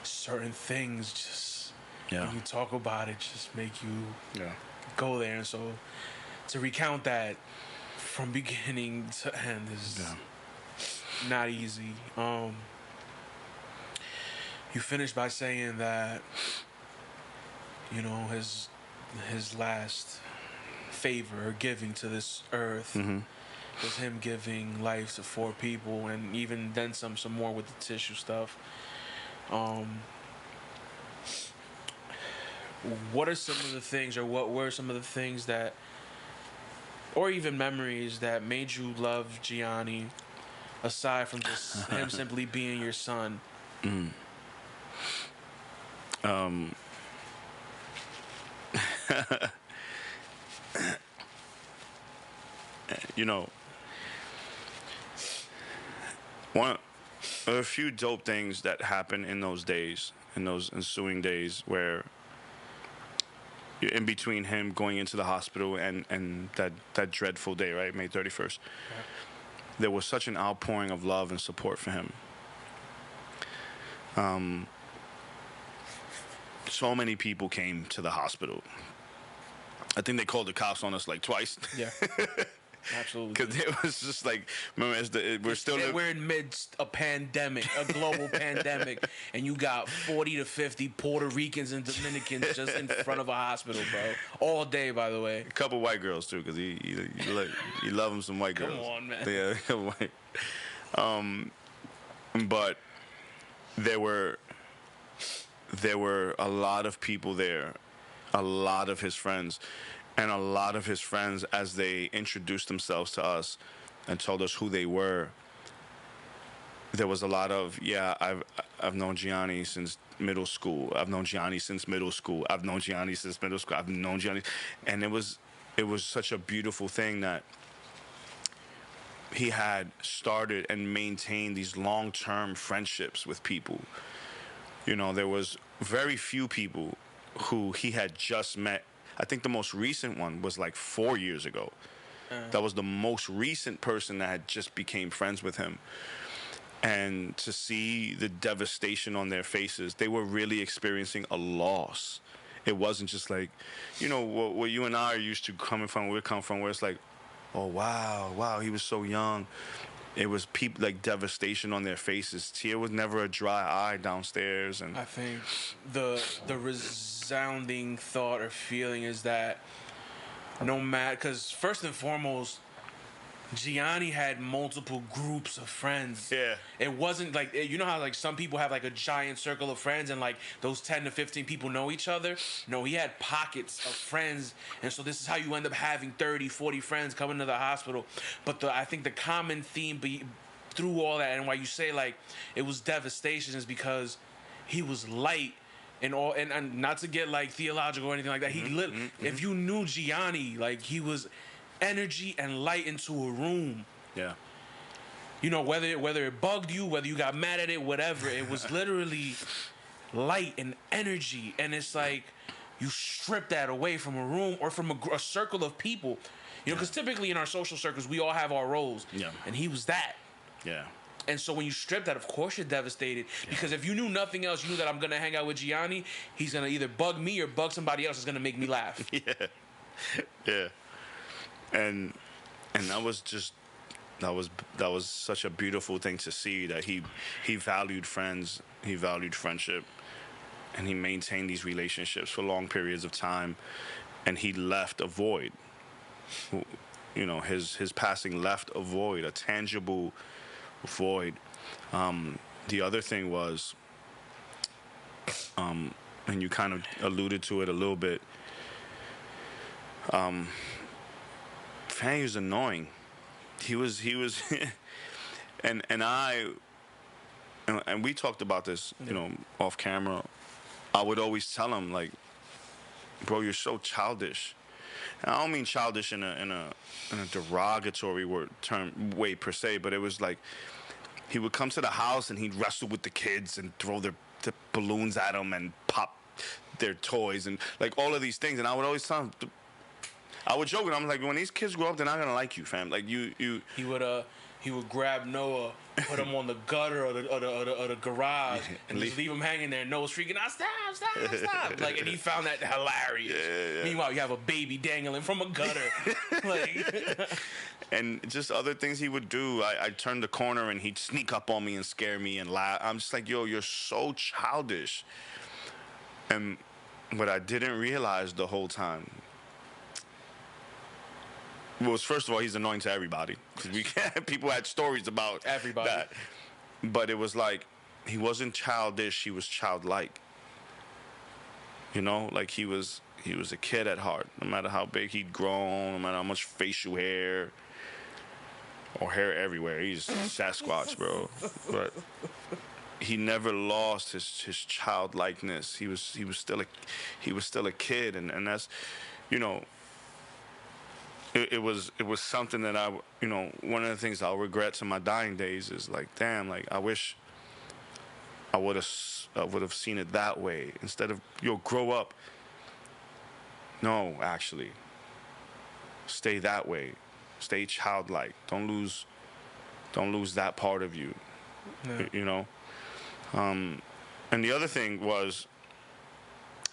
Speaker 1: Certain things just, when you talk about it, just make you go there. And so to recount that from beginning to end is not easy. You finished by saying that, his last favor or giving to this earth was him giving life to 4 people, and even then some more with the tissue stuff. What are some of the things, or what were some of the things that, or even memories that made you love Gianni, aside from just him simply being your son?
Speaker 2: A few dope things that happened in those days, in those ensuing days, where in between him going into the hospital and that dreadful day, right, May 31st, there was such an outpouring of love and support for him. So many people came to the hospital. I think they called the cops on us like twice.
Speaker 1: Yeah. Absolutely.
Speaker 2: Because it was just like, remember,
Speaker 1: we're in midst a pandemic, a global pandemic, and you got 40 to 50 Puerto Ricans and Dominicans just in front of a hospital, bro. All day, by the way.
Speaker 2: A couple white girls too, because he love him some white girls.
Speaker 1: Come on, man.
Speaker 2: Yeah, white. But there were a lot of people there, a lot of his friends, and a lot of his friends, as they introduced themselves to us and told us who they were, there was a lot of, I've known Gianni since middle school. I've known Gianni since middle school. I've known Gianni since middle school. I've known Gianni. And it was such a beautiful thing that he had started and maintained these long-term friendships with people. You know, there was very few people who he had just met. I think the most recent one was like 4 years ago. That was the most recent person that had just became friends with him. And to see the devastation on their faces, they were really experiencing a loss. It wasn't just like, you know, what you and I are used to coming from, where we come from, where it's like, oh, wow, he was so young. It was people, like, devastation on their faces. Tia was never a dry eye downstairs. And
Speaker 1: I think the resounding thought or feeling is that no matter, because first and foremost, Gianni had multiple groups of friends.
Speaker 2: Yeah.
Speaker 1: It wasn't like, you know how like some people have like a giant circle of friends and like those 10 to 15 people know each other? No, he had pockets of friends. And so this is how you end up having 30, 40 friends coming to the hospital. But I think the common theme through all that, and why you say like it was devastation, is because he was light. And all, and not to get like theological or anything like that. If you knew Gianni, like he was energy and light into a room.
Speaker 2: Yeah.
Speaker 1: You know, whether it bugged you, whether you got mad at it, whatever, it was literally light and energy. And it's like you strip that away from a room or from a circle of people. You know, because typically in our social circles, we all have our roles.
Speaker 2: Yeah.
Speaker 1: And he was that.
Speaker 2: Yeah.
Speaker 1: And so when you strip that, of course you're devastated. Because if you knew nothing else, you knew that I'm going to hang out with Gianni, he's going to either bug me or bug somebody else that's going to make me laugh.
Speaker 2: Yeah. And that was such a beautiful thing to see, that he valued friends, he valued friendship, and he maintained these relationships for long periods of time, and he left a void. You know, his passing left a void, a tangible void. The other thing was, and you kind of alluded to it a little bit, Fanny was annoying. He was and we talked about this, you know, off camera. I would always tell him, like, bro, you're so childish. And I don't mean childish in a derogatory way per se, but it was like he would come to the house and he'd wrestle with the kids and throw the balloons at them and pop their toys and like all of these things. And I would always tell him, I would joke with him, I'm like, when these kids grow up, they're not gonna like you, fam. Like you.
Speaker 1: He would grab Noah, put him on the gutter or the garage, and just leave him hanging there. Noah's freaking out, stop! Like, and he found that hilarious. Yeah. Meanwhile, you have a baby dangling from a gutter. Like,
Speaker 2: and just other things he would do. I'd turn the corner and he'd sneak up on me and scare me and laugh. I'm just like, yo, you're so childish. And what I didn't realize the whole time was, first of all, he's annoying to everybody. People had stories about
Speaker 1: everybody.
Speaker 2: That. But it was like, he wasn't childish, he was childlike. You know, like he was a kid at heart. No matter how big he'd grown, no matter how much facial hair or hair everywhere, he's Sasquatch, bro. But he never lost his childlikeness. He was still a kid, and that's, you know. It was something that I, you know, one of the things I'll regret to my dying days is like, damn, like I wish I would have seen it that way instead of, yo, grow up. No, actually, stay that way, stay childlike. Don't lose that part of you. Yeah. You know. And the other thing was,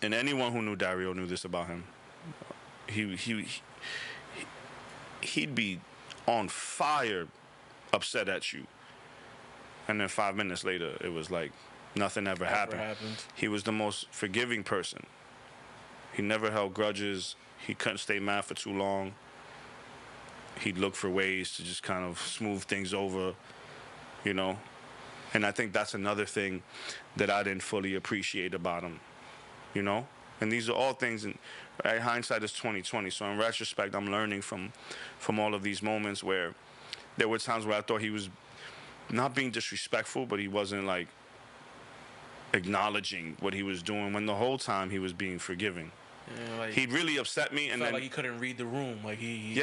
Speaker 2: and anyone who knew Darriel knew this about him. He'd be on fire, upset at you. And then 5 minutes later, it was like nothing ever happened. He was the most forgiving person. He never held grudges. He couldn't stay mad for too long. He'd look for ways to just kind of smooth things over, you know. And I think that's another thing that I didn't fully appreciate about him, you know. And these are all things, and hindsight is 20/20. So in retrospect, I'm learning from all of these moments where there were times where I thought he was not being disrespectful, but he wasn't like acknowledging what he was doing, when the whole time he was being forgiving. Yeah, like, he really upset me, and
Speaker 1: felt
Speaker 2: then
Speaker 1: like he couldn't read the room. Like he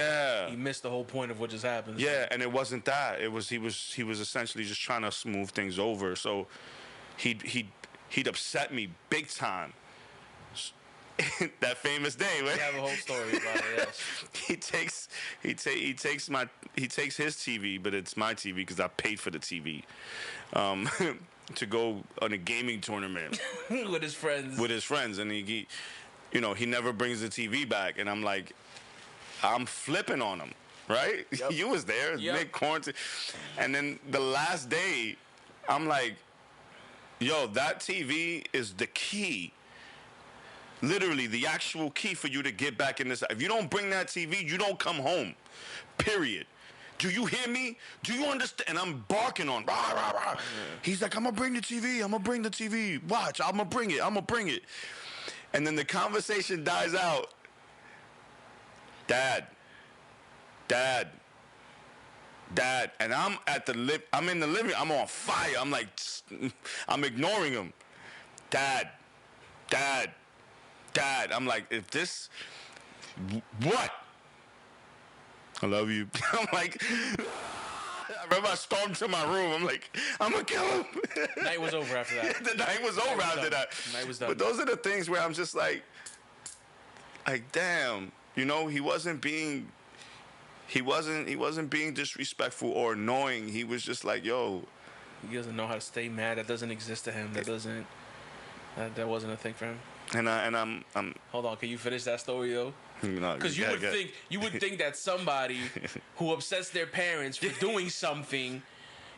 Speaker 1: missed the whole point of what just happened.
Speaker 2: Yeah, and it wasn't that. It was he was essentially just trying to smooth things over. So he'd upset me big time. That famous day, right?
Speaker 1: We have a whole story about it. Yes.
Speaker 2: he takes his TV, but it's my TV because I paid for the TV, to go on a gaming tournament
Speaker 1: with his friends.
Speaker 2: With his friends, and he you know, he never brings the TV back, and I'm like, I'm flipping on him, right? Yep. You was there, mid quarantine, and then the last day, I'm like, yo, that TV is the key. Literally, the actual key for you to get back in this. If you don't bring that TV, you don't come home. Period. Do you hear me? Do you understand? And I'm barking on. Rah, rah, rah. Yeah. He's like, I'm going to bring the TV. I'm going to bring the TV. Watch, I'm going to bring it. I'm going to bring it. And then the conversation dies out. Dad. And I'm in the living. I'm on fire. I'm like, I'm ignoring him. Dad. I'm like, if this, what? I love you. I'm like, I remember I stormed to my room. I'm like, I'm gonna kill him.
Speaker 1: Night was over after that.
Speaker 2: The night was over after that.
Speaker 1: Night was done.
Speaker 2: But those are the things where I'm just like, damn, you know, he wasn't being disrespectful or annoying. He was just like, yo.
Speaker 1: He doesn't know how to stay mad. That doesn't exist to him. That wasn't a thing for him.
Speaker 2: And I'm.
Speaker 1: Hold on, can you finish that story though? Because you would think that somebody who upsets their parents for doing something,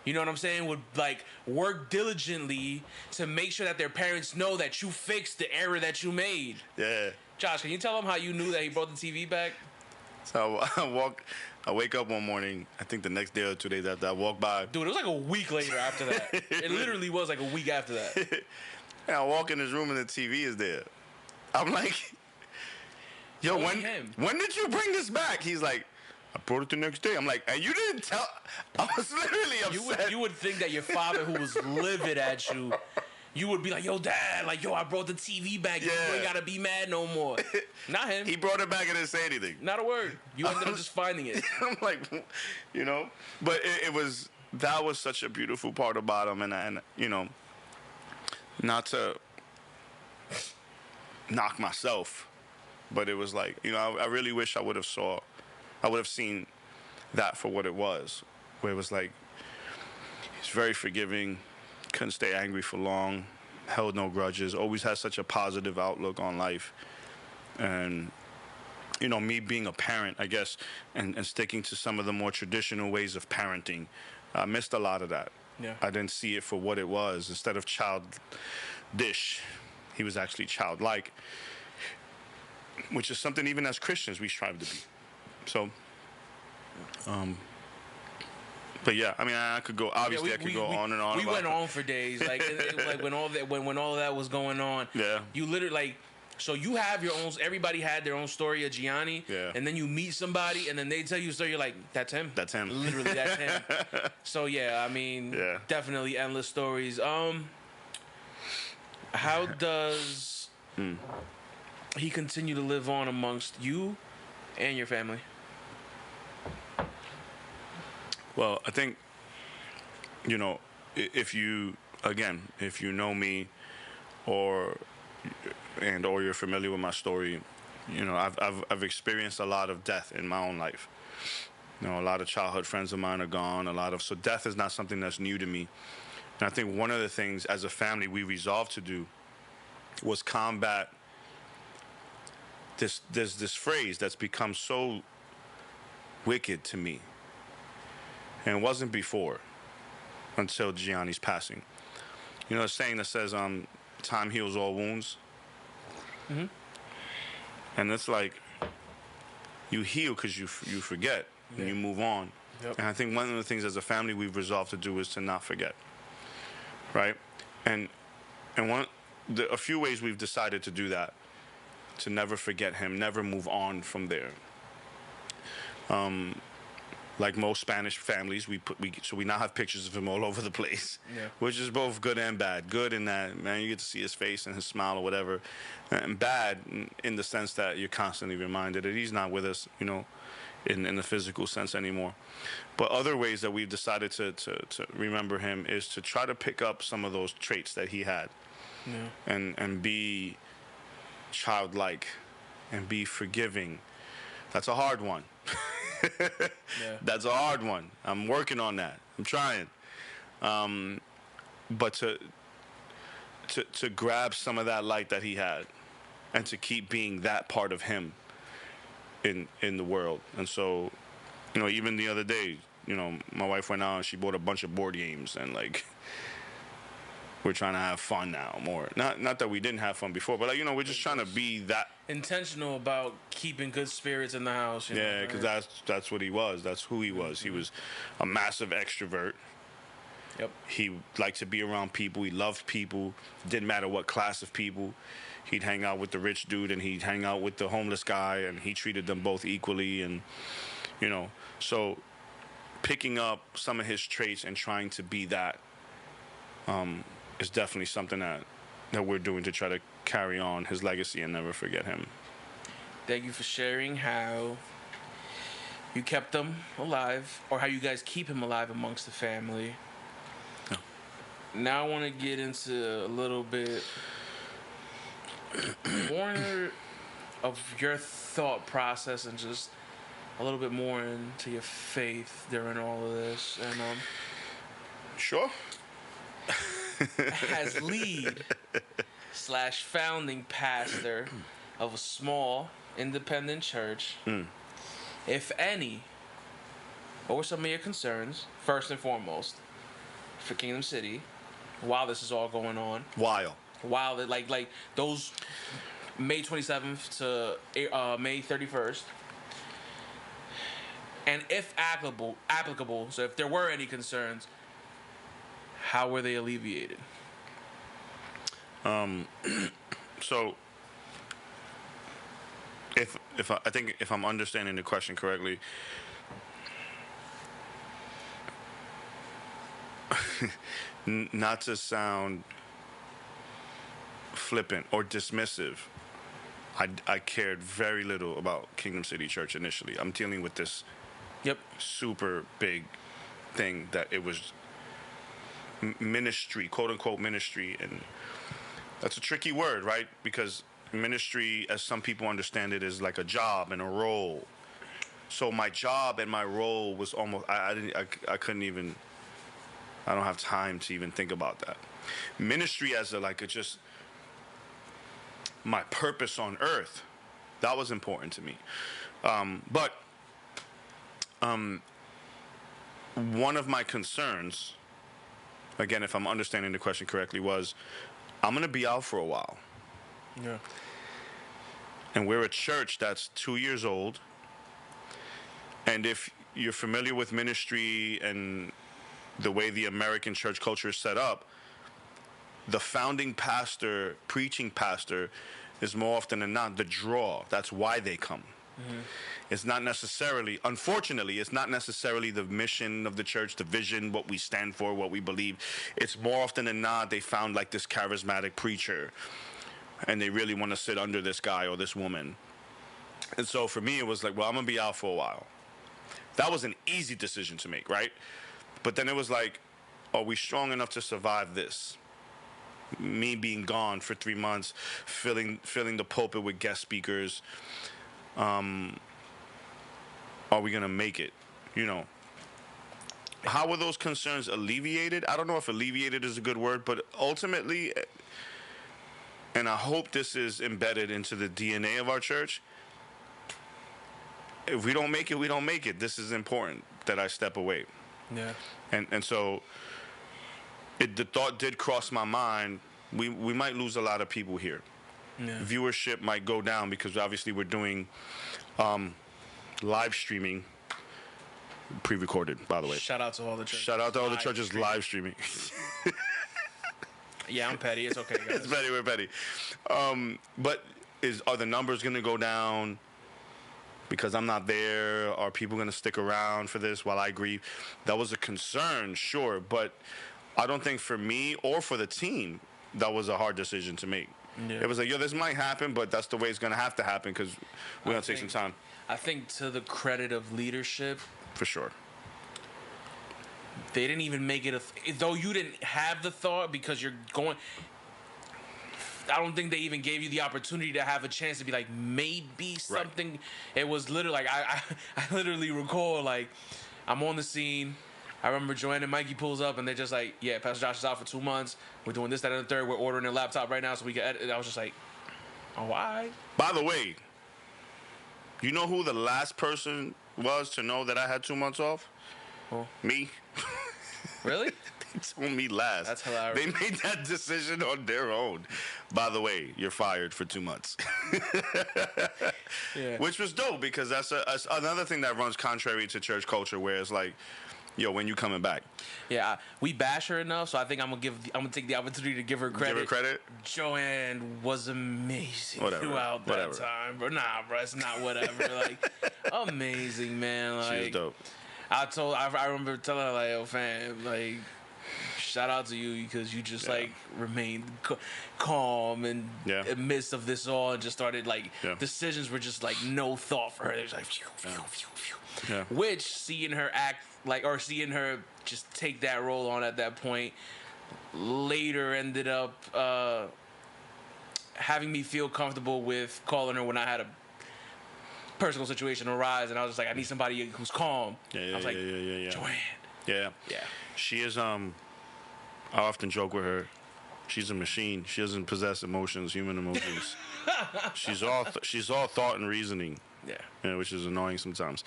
Speaker 1: you know what I'm saying, would like work diligently to make sure that their parents know that you fixed the error that you made.
Speaker 2: Yeah.
Speaker 1: Josh, can you tell them how you knew that he brought the TV back?
Speaker 2: So I wake up one morning, I think the next day or 2 days after, I walk by.
Speaker 1: Dude, it was like a week later after that. It literally was like a week after that.
Speaker 2: And I walk in his room and the TV is there. I'm like, yo, when did you bring this back? He's like, I brought it the next day. I'm like, and you didn't tell. I was literally upset.
Speaker 1: You would think that your father, who was livid at you, you would be like, yo, Dad, like, yo, I brought the TV back. Yeah. You ain't got to be mad no more. Not him.
Speaker 2: He brought it back and didn't say anything.
Speaker 1: Not a word. You ended up just finding it.
Speaker 2: I'm like, you know, but that was such a beautiful part about him. And you know, not to knock myself, but it was like, you know, I really wish I would have seen that for what it was, where it was like, he's very forgiving, couldn't stay angry for long, held no grudges, always had such a positive outlook on life. And, you know, me being a parent, I guess, and sticking to some of the more traditional ways of parenting, I missed a lot of that. Yeah. I didn't see it for what it was. Instead of childish, he was actually childlike, which is something even as Christians we strive to be. So, but yeah, I mean, I could go. Obviously, I could go on and on.
Speaker 1: We went on for days, like when all of that was going on. Yeah. You literally like. So you have your own. Everybody had their own story of Gianni. Yeah. And then you meet somebody, and then they tell you a story. You're like, that's him.
Speaker 2: That's him.
Speaker 1: Literally, that's him. So yeah, I mean, definitely endless stories. How does he continue to live on amongst you and your family?
Speaker 2: Well, I think, you know, if you know me or you're familiar with my story, you know, I've experienced a lot of death in my own life. You know, a lot of childhood friends of mine are gone, so death is not something that's new to me. And I think one of the things as a family we resolved to do was combat this phrase that's become so wicked to me. And it wasn't before, until Gianni's passing. You know, a saying that says, time heals all wounds.
Speaker 1: Mm-hmm.
Speaker 2: And it's like, you heal because you forget, and you move on.
Speaker 1: Yep.
Speaker 2: And I think one of the things as a family we've resolved to do is to not forget, right? And a few ways we've decided to do that, to never forget him, never move on from there. Like most Spanish families, we now have pictures of him all over the place, which is both good and bad. Good in that, man, you get to see his face and his smile or whatever, and bad in the sense that you're constantly reminded that he's not with us, you know, in the physical sense anymore. But other ways that we've decided to remember him is to try to pick up some of those traits that he had, and be childlike and be forgiving. That's a hard one. That's a hard one. I'm working on that. I'm trying. But to grab some of that light that he had, and to keep being that part of him in the world. And so, you know, even the other day, you know, my wife went out and she bought a bunch of board games, and like, we're trying to have fun now more. Not that we didn't have fun before, but like, you know, we're just trying to be that
Speaker 1: intentional about keeping good spirits in the house.
Speaker 2: Yeah, because that's what he was. That's who he was. He was a massive extrovert.
Speaker 1: Yep.
Speaker 2: He liked to be around people. He loved people. Didn't matter what class of people. He'd hang out with the rich dude, and he'd hang out with the homeless guy, and he treated them both equally. And, you know, so picking up some of his traits and trying to be that is definitely something that we're doing to try to carry on his legacy and never forget him.
Speaker 1: Thank you for sharing how you kept him alive, or how you guys keep him alive amongst the family.
Speaker 2: Yeah.
Speaker 1: Now I want to get into a little bit more of your thought process, and just a little bit more into your faith during all of this. And
Speaker 2: Sure.
Speaker 1: as lead / founding pastor of a small independent church, if any, what were some of your concerns, first and foremost, for Kingdom City while this is all going on?
Speaker 2: While
Speaker 1: like those May 27th to May 31st, and if applicable, so if there were any concerns, how were they alleviated?
Speaker 2: So, I think if I'm understanding the question correctly, not to sound flippant or dismissive, I cared very little about Kingdom City Church initially. I'm dealing with this super big thing that it was ministry, quote unquote ministry, and that's a tricky word, right? Because ministry, as some people understand it, is like a job and a role. So my job and my role was almost, I couldn't even, I don't have time to even think about that. Ministry as just my purpose on earth, that was important to me. But one of my concerns, again, if I'm understanding the question correctly, was I'm going to be out for a while.
Speaker 1: Yeah.
Speaker 2: And we're a church that's 2 years old. And if you're familiar with ministry and the way the American church culture is set up, the founding pastor, preaching pastor, is more often than not the draw. That's why they come. It's not necessarily, unfortunately, it's not necessarily the mission of the church, the vision, what we stand for, what we believe. It's more often than not, they found like this charismatic preacher, and they really want to sit under this guy or this woman. And so for me, it was like, well, I'm going to be out for a while. That was an easy decision to make, right? But then it was like, are we strong enough to survive this? Me being gone for 3 months, filling the pulpit with guest speakers. Are we going to make it? You know, how were those concerns alleviated? I don't know if alleviated is a good word, but ultimately, and I hope this is embedded into the DNA of our church, if we don't make it, we don't make it. This is important that I step away.
Speaker 1: Yeah.
Speaker 2: And so the thought did cross my mind. We might lose a lot of people here.
Speaker 1: Yeah.
Speaker 2: Viewership might go down because obviously we're doing live streaming, pre-recorded, by the way.
Speaker 1: Shout out to all the churches.
Speaker 2: Shout out to all the churches live streaming.
Speaker 1: Yeah, I'm petty. It's okay, guys.
Speaker 2: It's petty. We're petty. But are the numbers going to go down because I'm not there? Are people going to stick around for this while I grieve? That was a concern, sure, but I don't think for me or for the team that was a hard decision to make. Yeah. It was like, yo, this might happen, but that's the way it's going to have to happen because we're going to take some time.
Speaker 1: I think to the credit of leadership,
Speaker 2: for sure,
Speaker 1: they didn't even make it though you didn't have the thought because you're going. I don't think they even gave you the opportunity to have a chance to be like maybe something. Right. It was literally like I literally recall like I'm on the scene. I remember Joanne and Mikey pulls up and they're just like, yeah, Pastor Josh is out for 2 months. We're doing this, that, and the third. We're ordering a laptop right now so we can edit. I was just like, oh, why?
Speaker 2: By the way, you know who the last person was to know that I had 2 months off?
Speaker 1: Oh.
Speaker 2: Me.
Speaker 1: Really?
Speaker 2: They told me last.
Speaker 1: That's hilarious.
Speaker 2: They made that decision on their own. By the way, you're fired for 2 months. Yeah. Which was dope because that's another thing that runs contrary to church culture where it's like, yo, when you coming back?
Speaker 1: Yeah, we bash her enough, so I think I'm gonna take the opportunity to give her credit.
Speaker 2: Give her credit.
Speaker 1: Joanne was amazing throughout that time, bro. Nah, bro, it's not whatever. Like, amazing, man. Like,
Speaker 2: she was dope.
Speaker 1: I remember telling her like, yo, fam, like, shout out to you because you just like remained calm and in the midst of this all, and just started like decisions were just like no thought for her. It was like, phew, phew, phew, phew. Yeah. Which seeing her act like, or seeing her just take that role on at that point, later ended up having me feel comfortable with calling her when I had a personal situation arise, and I was just like, I need somebody who's calm. I was like, Joanne.
Speaker 2: Yeah. She is. I often joke with her. She's a machine. She doesn't possess emotions, human emotions. She's all thought and reasoning. Yeah, which is annoying sometimes.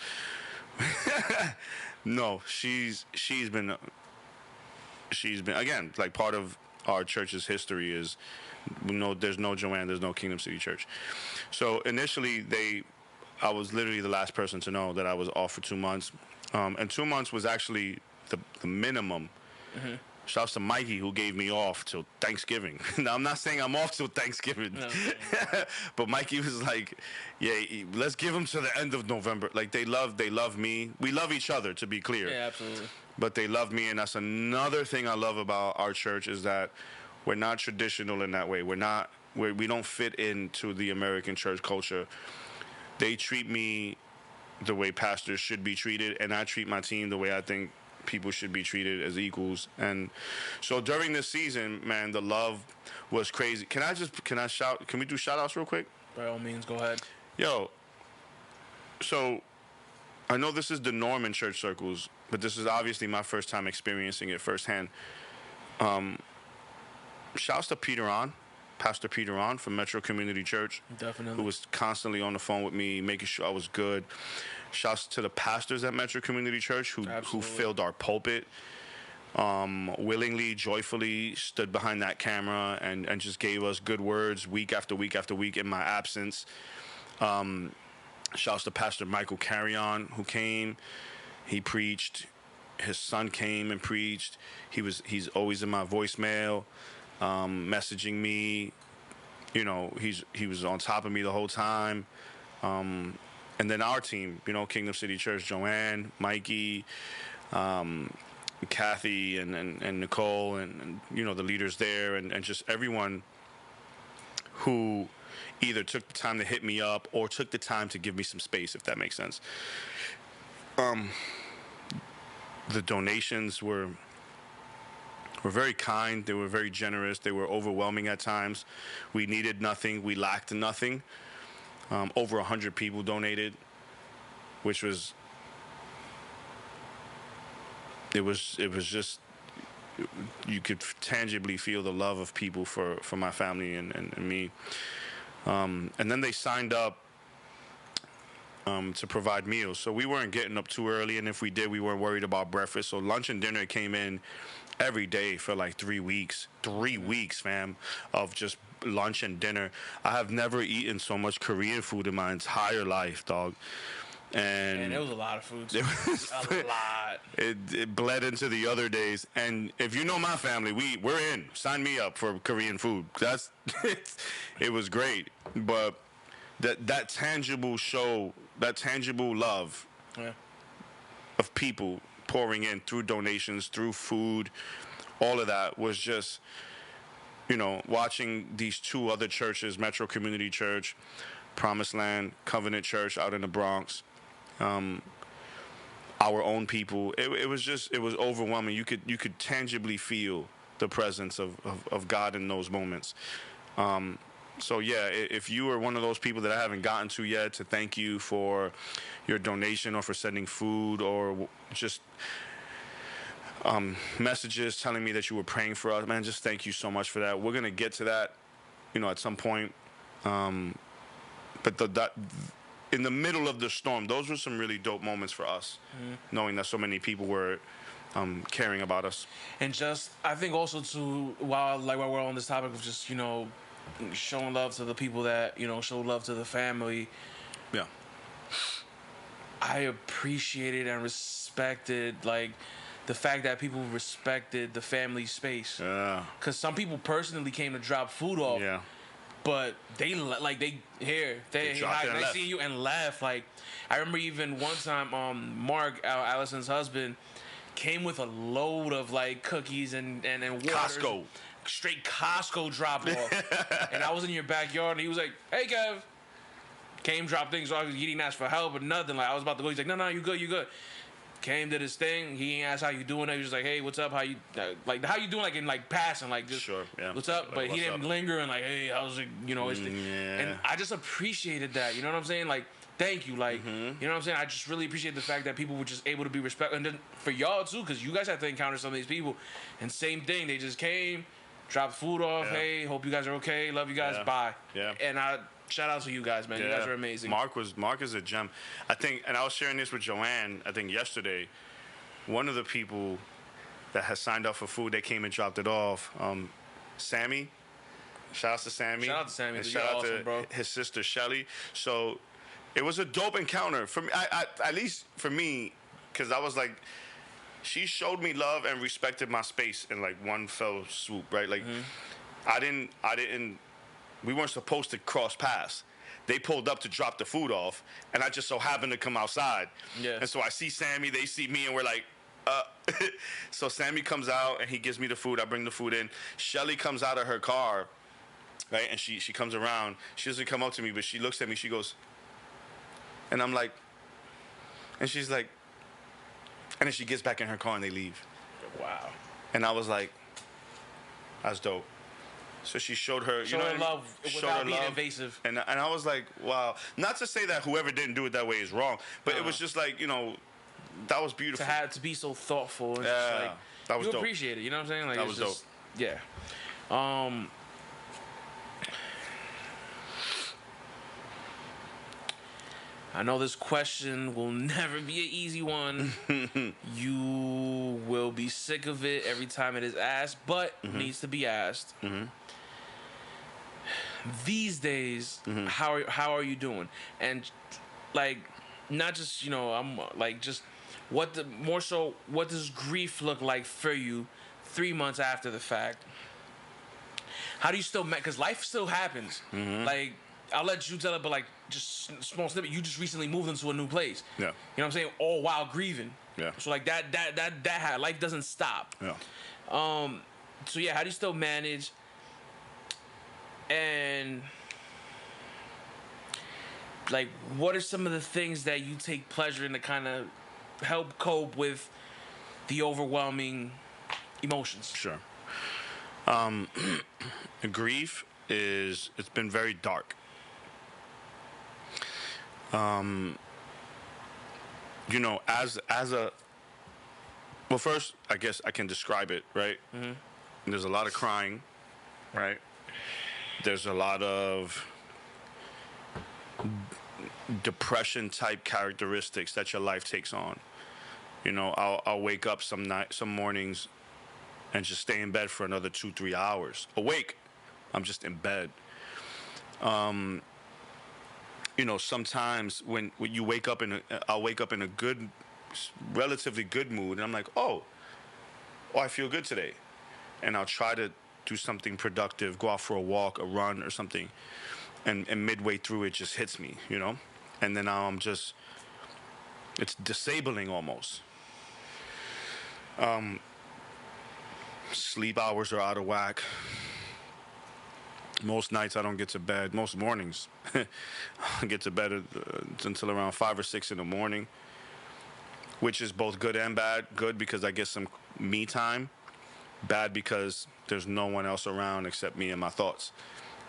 Speaker 2: No, she's been again, like, part of our church's history is there's no Joanne, there's no Kingdom City Church. So initially I was literally the last person to know that I was off for 2 months, and 2 months was actually the minimum. Mm-hmm. Shouts to Mikey who gave me off till Thanksgiving. Now, I'm not saying I'm off till Thanksgiving, no. But Mikey was like, yeah, let's give him to the end of November. Like, they love me. We love each other, to be clear.
Speaker 1: Yeah, absolutely.
Speaker 2: But they love me, and that's another thing I love about our church is that we're not traditional in that way. We don't fit into the American church culture. They treat me the way pastors should be treated, and I treat my team the way I think people should be treated, as equals. And so during this season, man, the love was crazy. Can we do shout outs real quick?
Speaker 1: By all means, go ahead.
Speaker 2: Yo, so I know this is the norm in church circles, but this is obviously my first time experiencing it firsthand. Shouts to Pastor Peter on from Metro Community Church.
Speaker 1: Definitely.
Speaker 2: Who was constantly on the phone with me, making sure I was good. Shouts to the pastors at Metro Community Church who filled our pulpit, willingly, joyfully stood behind that camera and just gave us good words week after week after week in my absence. Shouts to Pastor Michael Carrion who came. He preached. His son came and preached. He's always in my voicemail, messaging me. You know, he was on top of me the whole time. And then our team, Kingdom City Church, Joanne, Mikey, Kathy, and Nicole, and the leaders there, and just everyone who either took the time to hit me up or took the time to give me some space, if that makes sense. The donations were very kind. They were very generous. They were overwhelming at times. We needed nothing. We lacked nothing. Over 100 people donated, which was just, you could tangibly feel the love of people for my family and me. And then they signed up to provide meals. So we weren't getting up too early, and if we did, we weren't worried about breakfast. So lunch and dinner came in every day for like 3 weeks. 3 weeks, fam, of just lunch and dinner. I have never eaten so much Korean food in my entire life, dog. And
Speaker 1: it was a lot of food.
Speaker 2: It was
Speaker 1: a lot.
Speaker 2: It bled into the other days. And if you know my family, we're in. Sign me up for Korean food. That's it was great. But that tangible that tangible love of people pouring in through donations, through food, all of that was just, watching these two other churches, Metro Community Church, Promised Land, Covenant Church out in the Bronx, our own people. It was overwhelming. You could tangibly feel the presence of God in those moments. So yeah, if you are one of those people that I haven't gotten to yet, to thank you for your donation or for sending food or just messages telling me that you were praying for us, man, just thank you so much for that. We're gonna get to that, at some point. But in the middle of the storm, those were some really dope moments for us, knowing that so many people were caring about us.
Speaker 1: And just, I think also too, while we're on this topic of just, showing love to the people that, show love to the family.
Speaker 2: Yeah.
Speaker 1: I appreciated and respected, the fact that people respected the family space.
Speaker 2: Yeah.
Speaker 1: Because some people personally came to drop food off.
Speaker 2: Yeah.
Speaker 1: But they seen you and left. I remember even one time, Mark, Allison's husband, came with a load of cookies and water.
Speaker 2: Costco.
Speaker 1: Straight Costco drop off. And I was in your backyard and he was like, "Hey, Kev." Came, dropped things off. He didn't ask for help or nothing. I was about to go. He's like, No, you good. Came, did his thing. He ain't asked how you doing. He was just like, "Hey, what's up? How you how you doing?" In passing, just
Speaker 2: sure, yeah.
Speaker 1: What's up? But he didn't linger and "Hey, how's it?" And I just appreciated that. You know what I'm saying? Thank you. You know what I'm saying? I just really appreciate the fact that people were just able to be respectful, and then for y'all too, because you guys have to encounter some of these people. And same thing, they just came, dropped food off. Yeah. Hey, hope you guys are okay. Love you guys.
Speaker 2: Yeah.
Speaker 1: Bye.
Speaker 2: Yeah.
Speaker 1: And shout out to you guys, man. Yeah. You guys are amazing.
Speaker 2: Mark is a gem. I think, and I was sharing this with Joanne, I think yesterday, one of the people that has signed up for food, they came and dropped it off. Sammy. Shout out to Sammy.
Speaker 1: Shout out to Sammy.
Speaker 2: And shout out
Speaker 1: awesome,
Speaker 2: to
Speaker 1: bro.
Speaker 2: His sister Shelly. So it was a dope encounter for me. At least for me, because I was like, she showed me love and respected my space in one fell swoop, right? I didn't. We weren't supposed to cross paths. They pulled up to drop the food off, and I just so happened to come outside.
Speaker 1: Yeah.
Speaker 2: And so I see Sammy, they see me, and we're like, So Sammy comes out, and he gives me the food. I bring the food in. Shelly comes out of her car, right? And she comes around. She doesn't come up to me, but she looks at me. She goes, and I'm like, and she's like, and then she gets back in her car, and they leave.
Speaker 1: Wow.
Speaker 2: And I was like, that's dope. So she showed her,
Speaker 1: love without being invasive.
Speaker 2: And I was like, wow. Not to say that whoever didn't do it that way is wrong, but it was just that was beautiful.
Speaker 1: To be so thoughtful. And
Speaker 2: yeah, that was
Speaker 1: you
Speaker 2: dope.
Speaker 1: Appreciate it. You know what I'm saying?
Speaker 2: That was dope.
Speaker 1: Yeah. I know this question will never be an easy one. You will be sick of it every time it is asked, but it needs to be asked. These days, how are you doing? And not just I'm just what does grief look like for you 3 months after the fact? How do you still because life still happens. I'll let you tell it, but just small snippet. You just recently moved into a new place.
Speaker 2: Yeah.
Speaker 1: You know what I'm saying? All while grieving.
Speaker 2: Yeah.
Speaker 1: So that life doesn't stop.
Speaker 2: Yeah.
Speaker 1: So yeah, how do you still manage? And what are some of the things that you take pleasure in to kind of help cope with the overwhelming emotions?
Speaker 2: Sure. Grief it's been very dark. As a well, first I guess I can describe it, right? There's a lot of crying, right? There's a lot of depression type characteristics that your life takes on. You know, I'll wake up some mornings and just stay in bed for another 2-3 hours. Awake, I'm just in bed. You know, sometimes when you wake up I'll wake up in a good, relatively good mood, and I'm like, oh, I feel good today, and I'll try to do something productive, go out for a walk, a run, or something, and midway through it just hits me, you know, and then I'm just, it's disabling almost. Sleep hours are out of whack. Most nights I don't get to bed. Most mornings I get to bed until around 5 or 6 in the morning, which is both good and bad. Good because I get some me time. Bad because there's no one else around except me and my thoughts.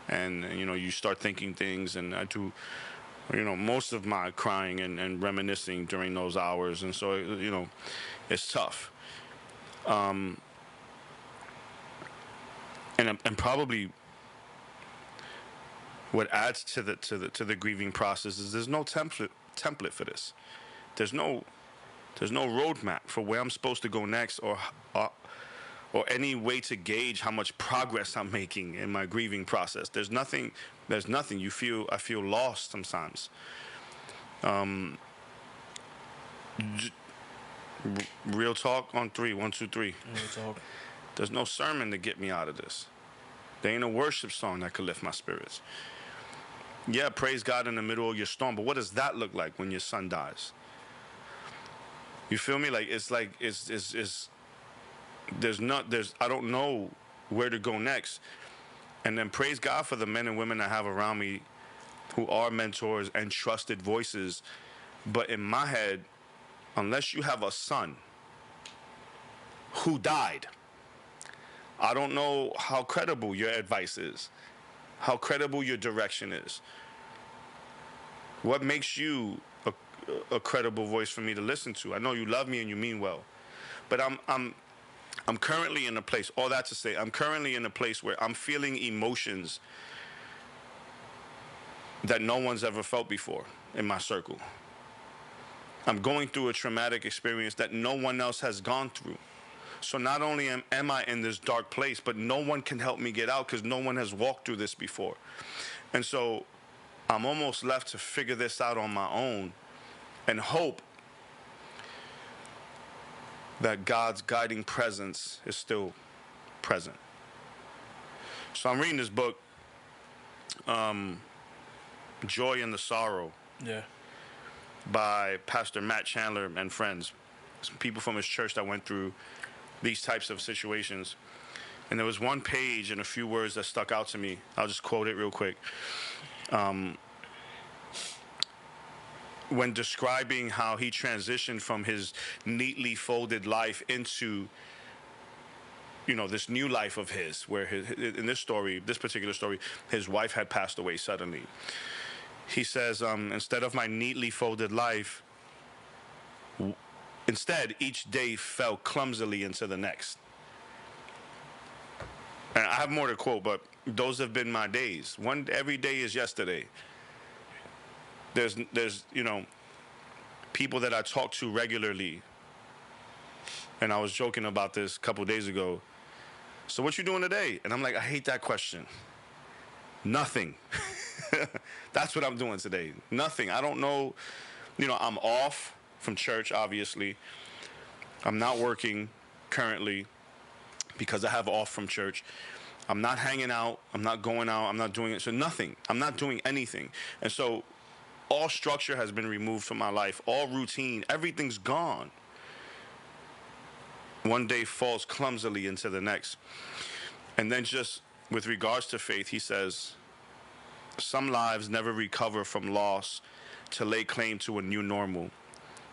Speaker 2: And, you know, you start thinking things, and I do, you know, most of my crying and reminiscing during those hours. And so, you know, it's tough. And probably what adds to the grieving process is there's no template for this. There's no roadmap for where I'm supposed to go next, or any way to gauge how much progress I'm making in my grieving process. There's nothing. I feel lost sometimes. Real talk on 3. 1, 2, 3.
Speaker 1: Real talk.
Speaker 2: There's no sermon to get me out of this. There ain't a worship song that could lift my spirits. Yeah, praise God in the middle of your storm, but what does that look like when your son dies? You feel me? Like it's I don't know where to go next. And then praise God for the men and women I have around me who are mentors and trusted voices. But in my head, unless you have a son who died, I don't know how credible your advice is, how credible your direction is. What makes you a credible voice for me to listen to? I know you love me and you mean well, but I'm currently in a place. All that to say, I'm currently in a place where I'm feeling emotions that no one's ever felt before in my circle. I'm going through a traumatic experience that no one else has gone through. So not only am I in this dark place, but no one can help me get out because no one has walked through this before. And so I'm almost left to figure this out on my own and hope that God's guiding presence is still present. So I'm reading this book, Joy in the Sorrow.
Speaker 1: Yeah.
Speaker 2: By Pastor Matt Chandler and friends. Some people from his church that went through these types of situations. And there was one page and a few words that stuck out to me. I'll just quote it real quick. When describing how he transitioned from his neatly folded life into, you know, this new life of his, where in this particular story, his wife had passed away suddenly. He says, instead of my neatly folded life, instead, each day fell clumsily into the next. And I have more to quote, but those have been my days. Every day is yesterday. There's you know, people that I talk to regularly, and I was joking about this a couple days ago. So what you doing today? And I'm like, I hate that question. Nothing. That's what I'm doing today. Nothing. I don't know. You know, I'm off from church, obviously. I'm not working currently because I have off from church. I'm not hanging out. I'm not going out. I'm not doing it. So nothing. I'm not doing anything. And so all structure has been removed from my life. All routine. Everything's gone. One day falls clumsily into the next. And then just with regards to faith, he says, some lives never recover from loss to lay claim to a new normal.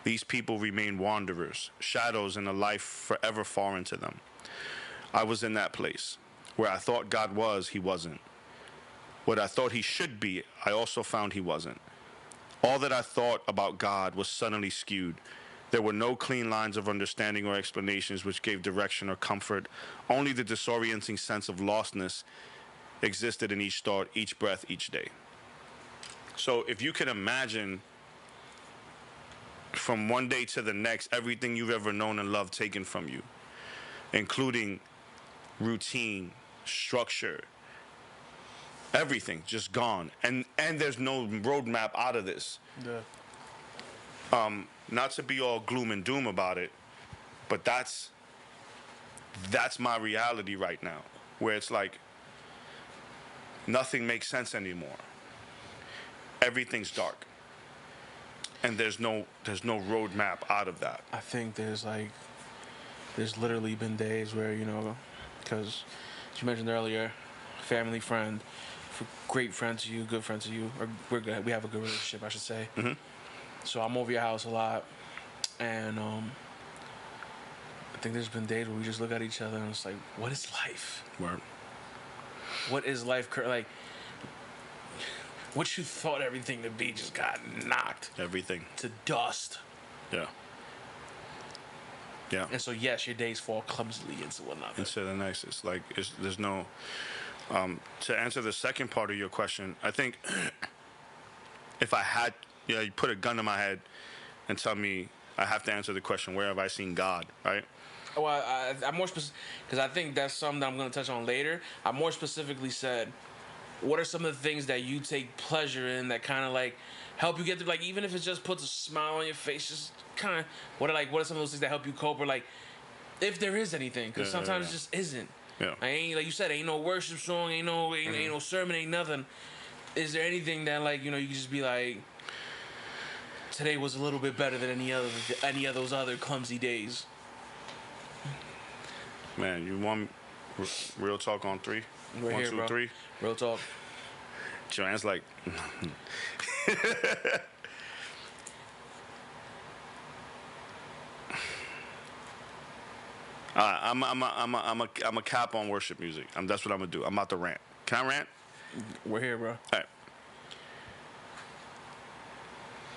Speaker 2: These people remain wanderers, shadows in a life forever foreign to them. I was in that place. Where I thought God was, he wasn't. What I thought he should be, I also found he wasn't. All that I thought about God was suddenly skewed. There were no clean lines of understanding or explanations which gave direction or comfort. Only the disorienting sense of lostness existed in each thought, each breath, each day. So if you can imagine from one day to the next, everything you've ever known and loved taken from you, including routine, structure, everything just gone, and there's no roadmap out of this.
Speaker 1: Yeah.
Speaker 2: Not to be all gloom and doom about it, but that's my reality right now, where it's like nothing makes sense anymore. Everything's dark, and there's no roadmap out of that.
Speaker 1: I think there's literally been days where, because as you mentioned earlier, family, friend, great friend to you, good friend to you, or we're good. We have a good relationship, I should say.
Speaker 2: Mm-hmm.
Speaker 1: So I'm over your house a lot, and I think there's been days where we just look at each other and it's like, what is life?
Speaker 2: Word.
Speaker 1: What is life? Like, what you thought everything to be just got knocked
Speaker 2: Everything
Speaker 1: to dust.
Speaker 2: Yeah. Yeah.
Speaker 1: And so yes, your days fall clumsily into one another.
Speaker 2: Into the next. It's like there's no. To answer the second part of your question, I think if I had, you put a gun to my head and tell me I have to answer the question, where have I seen God, right?
Speaker 1: Well, I'm more specific because I think that's something that I'm going to touch on later. I more specifically said, what are some of the things that you take pleasure in that kind of like help you get through? Like, even if it just puts a smile on your face, just kind of what are some of those things that help you cope, or like if there is anything, because sometimes it just isn't.
Speaker 2: Yeah.
Speaker 1: Ain't, like you said, ain't no worship song, ain't no sermon, ain't nothing. Is there anything that like you can just be like, today was a little bit better than any of those other clumsy days?
Speaker 2: Man, you want real talk on 3?
Speaker 1: We're
Speaker 2: 1,
Speaker 1: here,
Speaker 2: 2,
Speaker 1: bro.
Speaker 2: 3.
Speaker 1: Real talk.
Speaker 2: Joanne's like, I'm a cap on worship music. That's what I'm gonna do. I'm about to rant. Can I rant?
Speaker 1: We're here, bro.
Speaker 2: All right.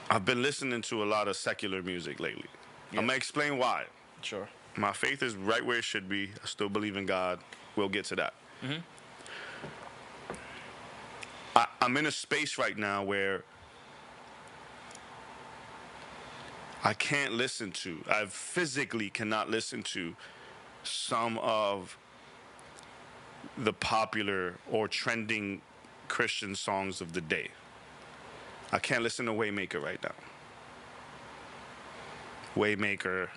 Speaker 2: I've been listening to a lot of secular music lately.
Speaker 1: Yeah.
Speaker 2: I'm gonna explain why.
Speaker 1: Sure.
Speaker 2: My faith is right where it should be. I still believe in God. We'll get to that.
Speaker 1: Mm-hmm.
Speaker 2: I'm in a space right now where I physically cannot listen to some of the popular or trending Christian songs of the day. I can't listen to Waymaker right now. Waymaker,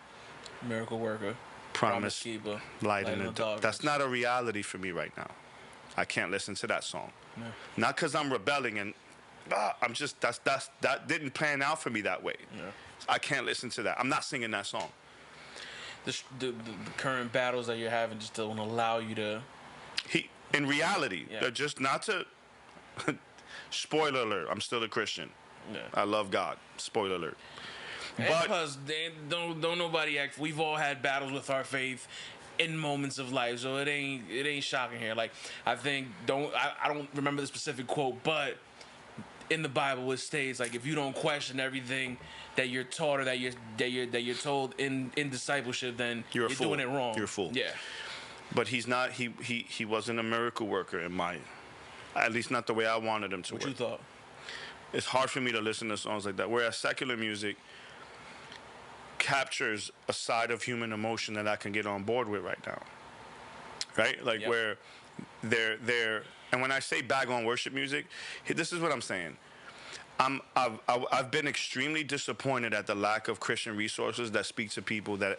Speaker 1: Miracle worker,
Speaker 2: Promise
Speaker 1: keeper,
Speaker 2: light in the dark. That's not a reality for me right now. I can't listen to that song.
Speaker 1: No.
Speaker 2: Not because I'm rebelling and I'm just that didn't plan out for me that way.
Speaker 1: Yeah.
Speaker 2: I can't listen to that. I'm not singing that song.
Speaker 1: The current battles that you're having just don't allow you to.
Speaker 2: In reality, they're just not to. Spoiler alert: I'm still a Christian.
Speaker 1: Yeah.
Speaker 2: I love God. Spoiler alert.
Speaker 1: And
Speaker 2: But
Speaker 1: plus, don't nobody act. We've all had battles with our faith in moments of life, so it ain't shocking here. Like, I think I don't remember the specific quote, but in the Bible it states, like, if you don't question everything that you're taught or that you're told in discipleship, then you're doing it wrong.
Speaker 2: You're a fool.
Speaker 1: Yeah.
Speaker 2: But he's not. He wasn't a miracle worker in my. At least not the way I wanted him to work.
Speaker 1: What you thought?
Speaker 2: It's hard for me to listen to songs like that. Whereas secular music captures a side of human emotion that I can get on board with right now. Right? Like,
Speaker 1: Yep.
Speaker 2: where they're and when I say bag on worship music, this is what I'm saying. I've been extremely disappointed at the lack of Christian resources that speak to people that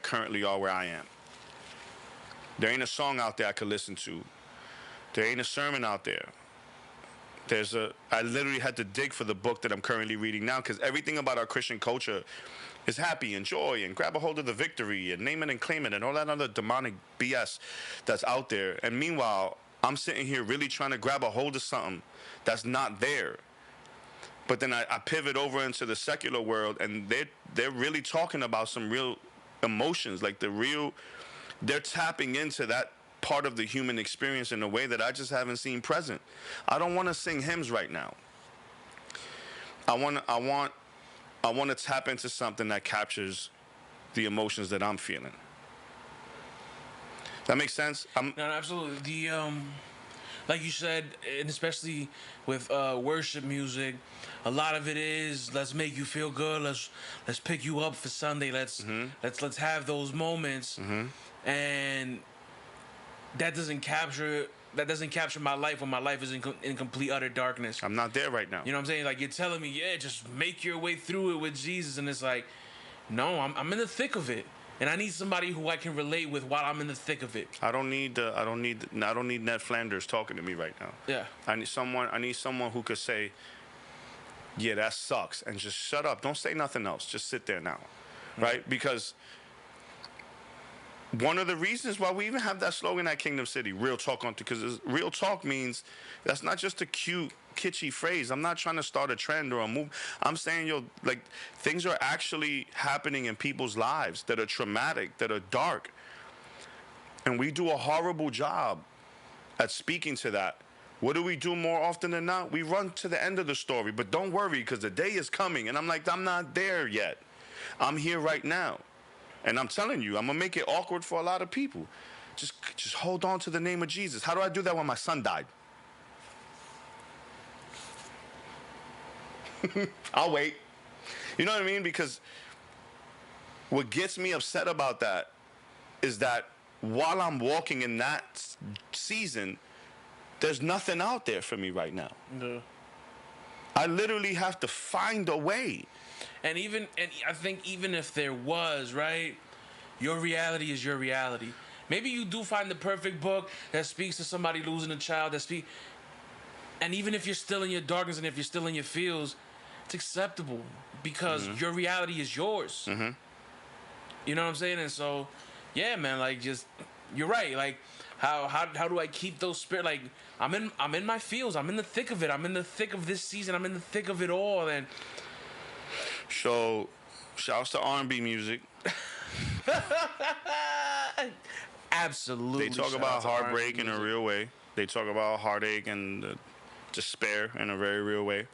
Speaker 2: currently are where I am. There ain't a song out there I could listen to. There ain't a sermon out there. I literally had to dig for the book that I'm currently reading now, because everything about our Christian culture is happy and joy and grab a hold of the victory and name it and claim it and all that other demonic BS that's out there. And meanwhile, I'm sitting here really trying to grab a hold of something that's not there. But then I pivot over into the secular world, and they're really talking about some real emotions, like they're tapping into that part of the human experience in a way that I just haven't seen present. I don't want to sing hymns right now. I want to tap into something that captures the emotions that I'm feeling. That makes sense?
Speaker 1: No, absolutely. like you said, and especially with worship music, a lot of it is let's make you feel good. Let's pick you up for Sunday. Let's have those moments, and that doesn't capture my life when my life is in complete utter darkness.
Speaker 2: I'm not there right now.
Speaker 1: You know what I'm saying? Like, you're telling me, yeah, just make your way through it with Jesus, and it's like, no, I'm in the thick of it, and I need somebody who I can relate with while I'm in the thick of it.
Speaker 2: I don't need Ned Flanders talking to me right now.
Speaker 1: Yeah.
Speaker 2: I need someone who could say, yeah, that sucks, and just shut up. Don't say nothing else. Just sit there now, right? Because one of the reasons why we even have that slogan at Kingdom City, real talk because real talk means that's not just a cute, kitschy phrase. I'm not trying to start a trend or a move. I'm saying, like, things are actually happening in people's lives that are traumatic, that are dark. And we do a horrible job at speaking to that. What do we do more often than not? We run to the end of the story, but don't worry because the day is coming. And I'm like, I'm not there yet. I'm here right now. And I'm telling you, I'm going to make it awkward for a lot of people. Just hold on to the name of Jesus. How do I do that when my son died? I'll wait. You know what I mean? Because what gets me upset about that is that while I'm walking in that season, there's nothing out there for me right now.
Speaker 1: No.
Speaker 2: I literally have to find a way.
Speaker 1: And I think even if there was, right, your reality is your reality. Maybe you do find the perfect book that speaks to somebody losing a child, and even if you're still in your darkness and if you're still in your feels, it's acceptable because your reality is yours. You know what I'm saying? And so, yeah, man, like, just, you're right. Like, how do I keep those spirit? Like, I'm in my feels. I'm in the thick of it. I'm in the thick of this season. I'm in the thick of it all. And
Speaker 2: so, shouts to R&B music.
Speaker 1: Absolutely.
Speaker 2: They talk about heartbreak in a real way. They talk about heartache and despair in a very real way.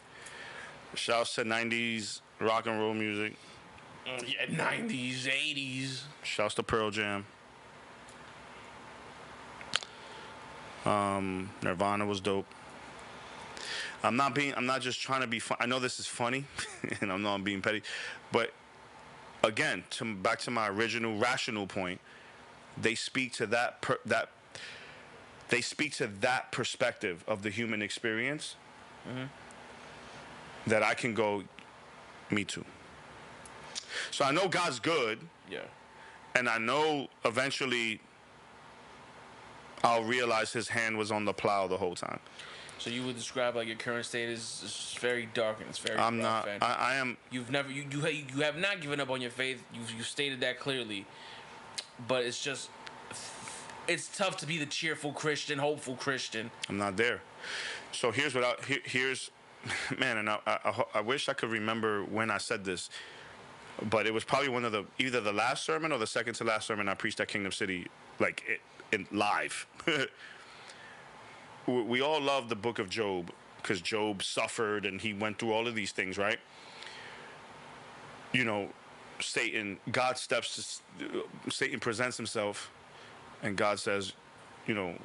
Speaker 2: Shouts to 90s rock and roll music.
Speaker 1: Yeah, 90s, 80s.
Speaker 2: Shouts to Pearl Jam. Nirvana was dope. I'm not just trying to be fun. I know this is funny, and I know I'm being petty, but again, back to my original rational point, they speak to that perspective of the human experience that I can go, me too. So I know God's good.
Speaker 1: Yeah.
Speaker 2: And I know eventually I'll realize his hand was on the plow the whole time.
Speaker 1: So you would describe, like, your current state is very dark and it's very
Speaker 2: I'm
Speaker 1: rough.
Speaker 2: not. I am.
Speaker 1: You've never you have not given up on your faith. You stated that clearly, but it's just, it's tough to be the cheerful Christian, hopeful Christian.
Speaker 2: I'm not there. So here's man, and I wish I could remember when I said this, but it was probably either the last sermon or the second to last sermon I preached at Kingdom City, like in live. We all love the book of Job because Job suffered and he went through all of these things, right? You know, Satan presents himself, and God says, you know,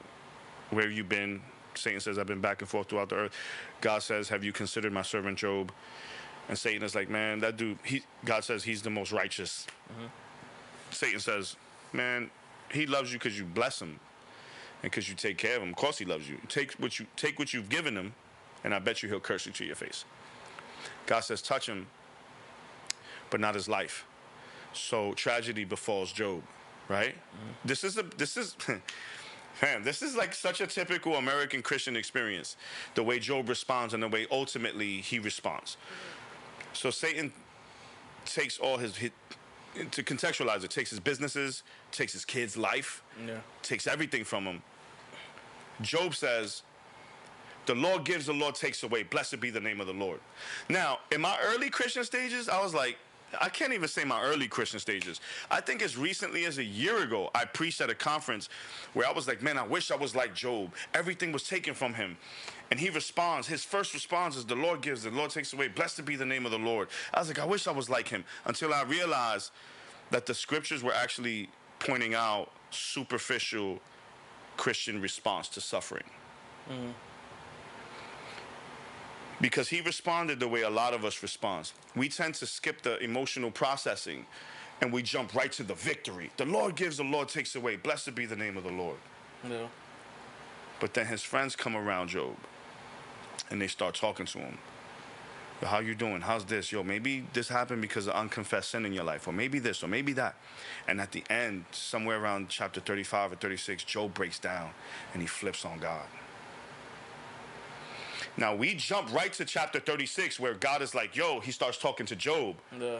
Speaker 2: where have you been? Satan says, I've been back and forth throughout the earth. God says, have you considered my servant Job? And Satan is like, man, that dude, God says he's the most righteous. Satan says, man, he loves you because you bless him and because you take care of him. Of course he loves you. Take what you've given him, and I bet you he'll curse you to your face. God says, touch him, but not his life. So tragedy befalls Job, right? This is like such a typical American Christian experience, the way Job responds and the way ultimately he responds. So Satan takes all to contextualize it, takes his businesses, takes his kids' life, takes everything from him. Job says, the Lord gives, the Lord takes away. Blessed be the name of the Lord. Now, in my early Christian stages, I was like, I can't even say my early Christian stages. I think as recently as a year ago, I preached at a conference where I was like, man, I wish I was like Job. Everything was taken from him. And he responds, his first response is, the Lord gives, the Lord takes away. Blessed be the name of the Lord. I was like, I wish I was like him. Until I realized that the scriptures were actually pointing out superficial Christian response to suffering. Because he responded the way a lot of us respond. We tend to skip the emotional processing and we jump right to the victory. The Lord gives, the Lord takes away. Blessed be the name of the Lord.
Speaker 1: Yeah.
Speaker 2: But then his friends come around Job and they start talking to him. Yo, how you doing? How's this? Yo, maybe this happened because of unconfessed sin in your life, or maybe this, or maybe that. And at the end, somewhere around chapter 35 or 36, Job breaks down and he flips on God. Now, we jump right to chapter 36 where God is like, yo, he starts talking to Job.
Speaker 1: Yeah.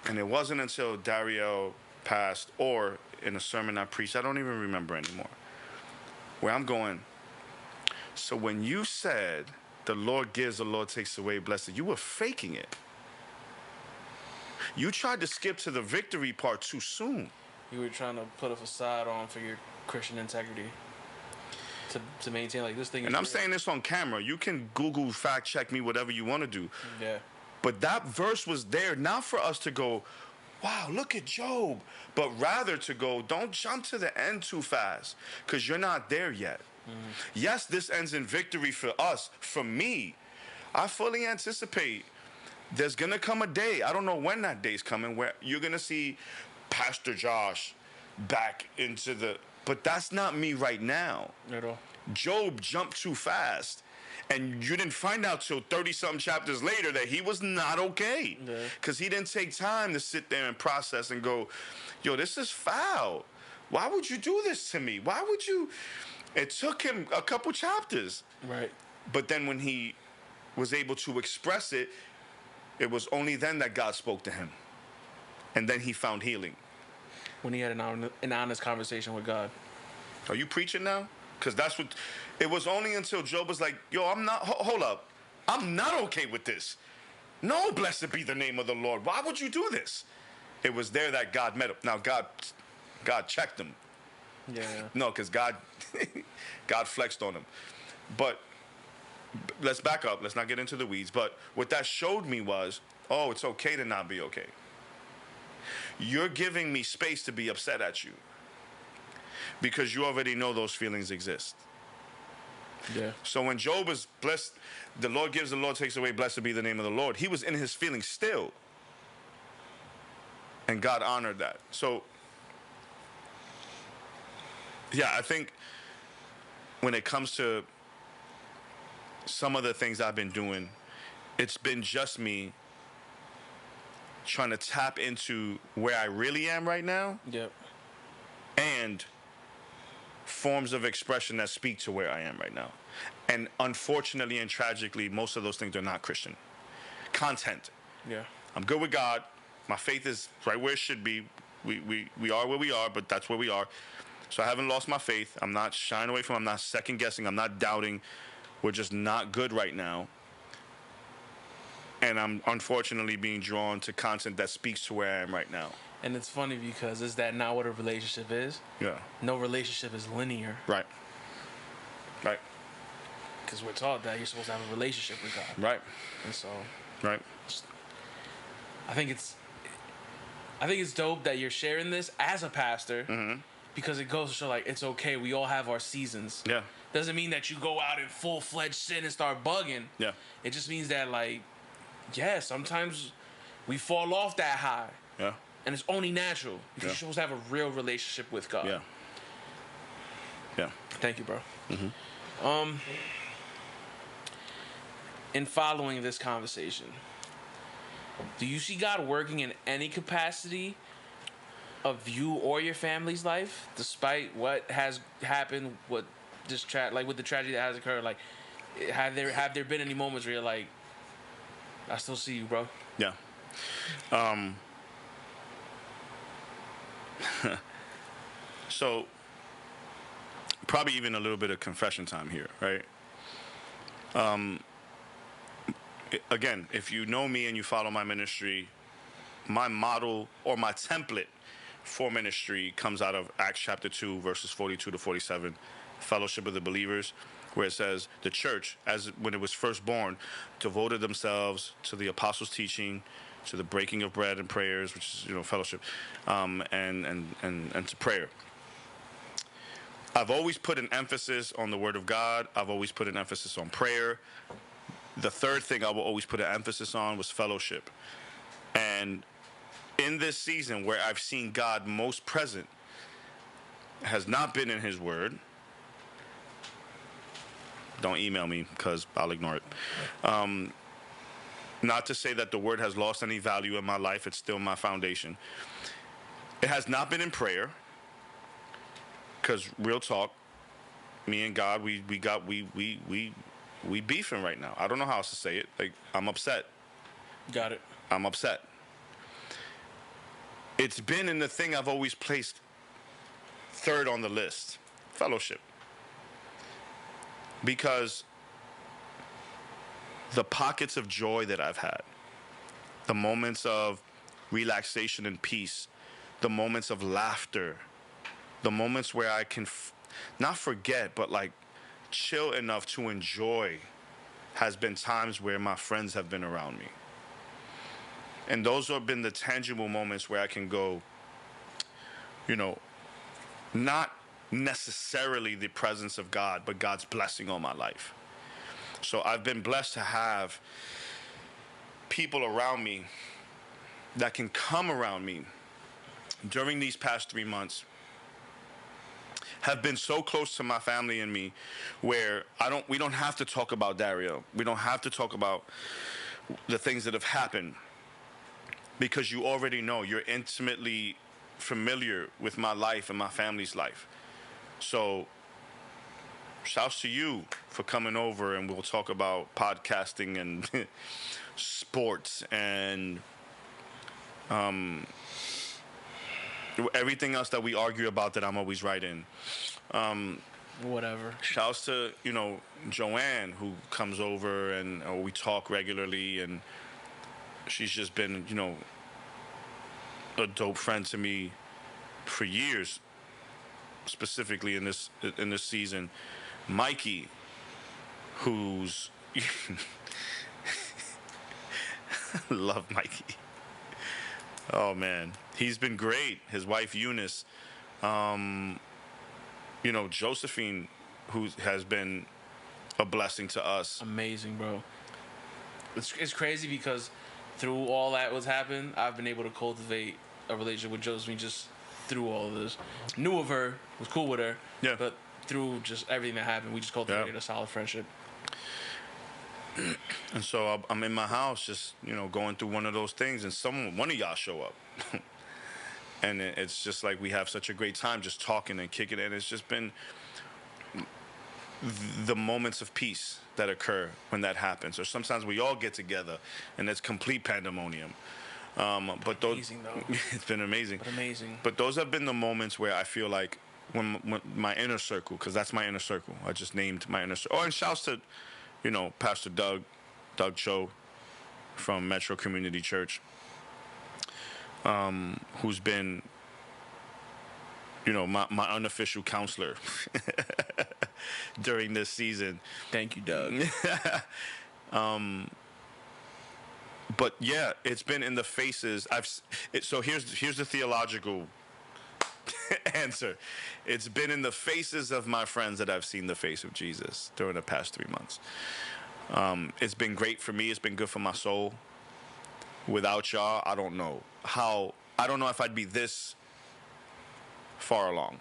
Speaker 2: And it wasn't until Darriel passed, or in a sermon I preached, I don't even remember anymore, where I'm going, so when you said, the Lord gives, the Lord takes away, blessed, you were faking it. You tried to skip to the victory part too soon.
Speaker 1: You were trying to put a facade on for your Christian integrity. To maintain, like, this thing is
Speaker 2: And I'm
Speaker 1: real.
Speaker 2: saying this on camera. You can Google fact check me, whatever you want to do.
Speaker 1: Yeah.
Speaker 2: But that verse was there not for us to go, wow, look at Job, but rather to go, don't jump to the end too fast, because you're not there yet. Yes, this ends in victory for us. For me, I fully anticipate there's going to come a day, I don't know when that day's coming, where you're going to see Pastor Josh back into the... But that's not me right now.
Speaker 1: At all.
Speaker 2: Job jumped too fast. And you didn't find out till 30-something chapters later that he was not okay. Because he didn't take time to sit there and process and go, yo, this is foul. Why would you do this to me? Why would you... It took him a couple chapters.
Speaker 1: Right.
Speaker 2: But then when he was able to express it, it was only then that God spoke to him. And then he found healing.
Speaker 1: When he had an honest conversation with God.
Speaker 2: Are you preaching now? Because that's what... It was only until Job was like, yo, I'm not... Hold up. I'm not okay with this. No, blessed be the name of the Lord. Why would you do this? It was there that God met him. Now, God checked him.
Speaker 1: Yeah.
Speaker 2: No, because God flexed on him. But let's back up. Let's not get into the weeds. But what that showed me was, oh, it's okay to not be okay. You're giving me space to be upset at you because you already know those feelings exist.
Speaker 1: Yeah.
Speaker 2: So when Job is blessed, the Lord gives, the Lord takes away, blessed be the name of the Lord. He was in his feelings still. And God honored that. So, yeah, I think when it comes to some of the things I've been doing, it's been just me trying to tap into where I really am right now.
Speaker 1: Yep.
Speaker 2: And forms of expression that speak to where I am right now. And unfortunately and tragically, most of those things are not Christian. Content.
Speaker 1: Yeah.
Speaker 2: I'm good with God. My faith is right where it should be. We are where we are, but that's where we are. So I haven't lost my faith. I'm not shying away from it. I'm not second guessing. I'm not doubting. We're just not good right now. And I'm unfortunately being drawn to content that speaks to where I am right now.
Speaker 1: And it's funny because is that not what a relationship is?
Speaker 2: Yeah.
Speaker 1: No relationship is linear.
Speaker 2: Right. Right.
Speaker 1: Because we're taught that you're supposed to have a relationship with God.
Speaker 2: Right.
Speaker 1: And so...
Speaker 2: Right.
Speaker 1: I think it's dope that you're sharing this as a pastor because it goes to show, like, it's okay. We all have our seasons.
Speaker 2: Yeah.
Speaker 1: Doesn't mean that you go out in full-fledged sin and start bugging.
Speaker 2: Yeah.
Speaker 1: It just means that, like, yeah, sometimes we fall off that high.
Speaker 2: Yeah.
Speaker 1: And it's only natural because you're supposed to have a real relationship with God.
Speaker 2: Yeah. Yeah.
Speaker 1: Thank you, bro. In following this conversation, do you see God working in any capacity of you or your family's life, despite what has happened, what this with the tragedy that has occurred? Like, have there been any moments where you're like, I still see you, bro?
Speaker 2: Yeah. So, probably even a little bit of confession time here, right? Again, if you know me and you follow my ministry, my model or my template for ministry comes out of Acts chapter 2, verses 42 to 47, fellowship of the believers, where it says the church, as when it was first born, devoted themselves to the apostles' teaching, to the breaking of bread and prayers, which is, fellowship, and to prayer. I've always put an emphasis on the Word of God. I've always put an emphasis on prayer. The third thing I will always put an emphasis on was fellowship. And in this season where I've seen God most present has not been in his word. Don't email me because I'll ignore it. Not to say that the word has lost any value in my life. It's still my foundation. It has not been in prayer because real talk, me and God, we beefing right now. I don't know how else to say it. Like, I'm upset.
Speaker 1: Got it.
Speaker 2: I'm upset. It's been in the thing I've always placed third on the list, fellowship. Because the pockets of joy that I've had, the moments of relaxation and peace, the moments of laughter, the moments where I can not forget, but like chill enough to enjoy, has been times where my friends have been around me. And those have been the tangible moments where I can go, you know, not necessarily the presence of God, but God's blessing on my life. So I've been blessed to have people around me that can come around me during these past 3 months, have been so close to my family and me, where we don't have to talk about Darriel. We don't have to talk about the things that have happened, because you already know, you're intimately familiar with my life and my family's life. So shouts to you for coming over, and we'll talk about podcasting and sports and everything else that we argue about that I'm always right in.
Speaker 1: Whatever.
Speaker 2: Shouts to, Joanne, who comes over and we talk regularly, and she's just been, a dope friend to me for years, specifically in this season. Mikey, who's love Mikey. Oh man, he's been great. His wife Eunice, Josephine, who has been a blessing to us.
Speaker 1: Amazing, bro. It's crazy because through all that was happening, I've been able to cultivate a relationship with Josephine just through all of this. Knew of her, was cool with her,
Speaker 2: Yeah.
Speaker 1: but through just everything that happened, we just cultivated a solid friendship.
Speaker 2: And so I'm in my house just, going through one of those things, and one of y'all show up. And it's just like we have such a great time just talking and kicking it. And it's just been the moments of peace that occur when that happens. Or sometimes we all get together and it's complete pandemonium. But those,
Speaker 1: Amazing, though.
Speaker 2: it's been amazing.
Speaker 1: But amazing.
Speaker 2: But those have been the moments where I feel like when my inner circle, because that's my inner circle. I just named my inner circle. Oh, and shouts to, Pastor Doug Cho from Metro Community Church, who's been, my unofficial counselor during this season.
Speaker 1: Thank you, Doug.
Speaker 2: But yeah, it's been in the faces. So here's the theological answer. It's been in the faces of my friends that I've seen the face of Jesus during the past 3 months. It's been great for me. It's been good for my soul. Without y'all, I don't know if I'd be this far along,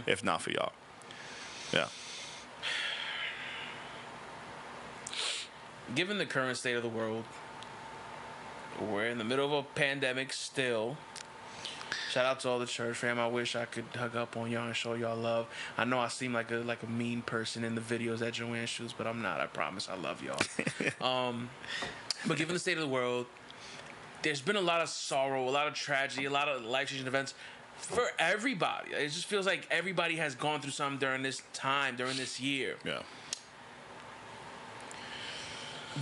Speaker 2: if not for y'all. Yeah.
Speaker 1: Given the current state of the world, we're in the middle of a pandemic still. Shout out to all the church fam. I wish I could hug up on y'all and show y'all love. I know I seem like a mean person in the videos that Joanne shoots, but I'm not. I promise. I love y'all. But given the state of the world, there's been a lot of sorrow, a lot of tragedy, a lot of life-changing events for everybody. It just feels like everybody has gone through something during this time, during this year.
Speaker 2: Yeah.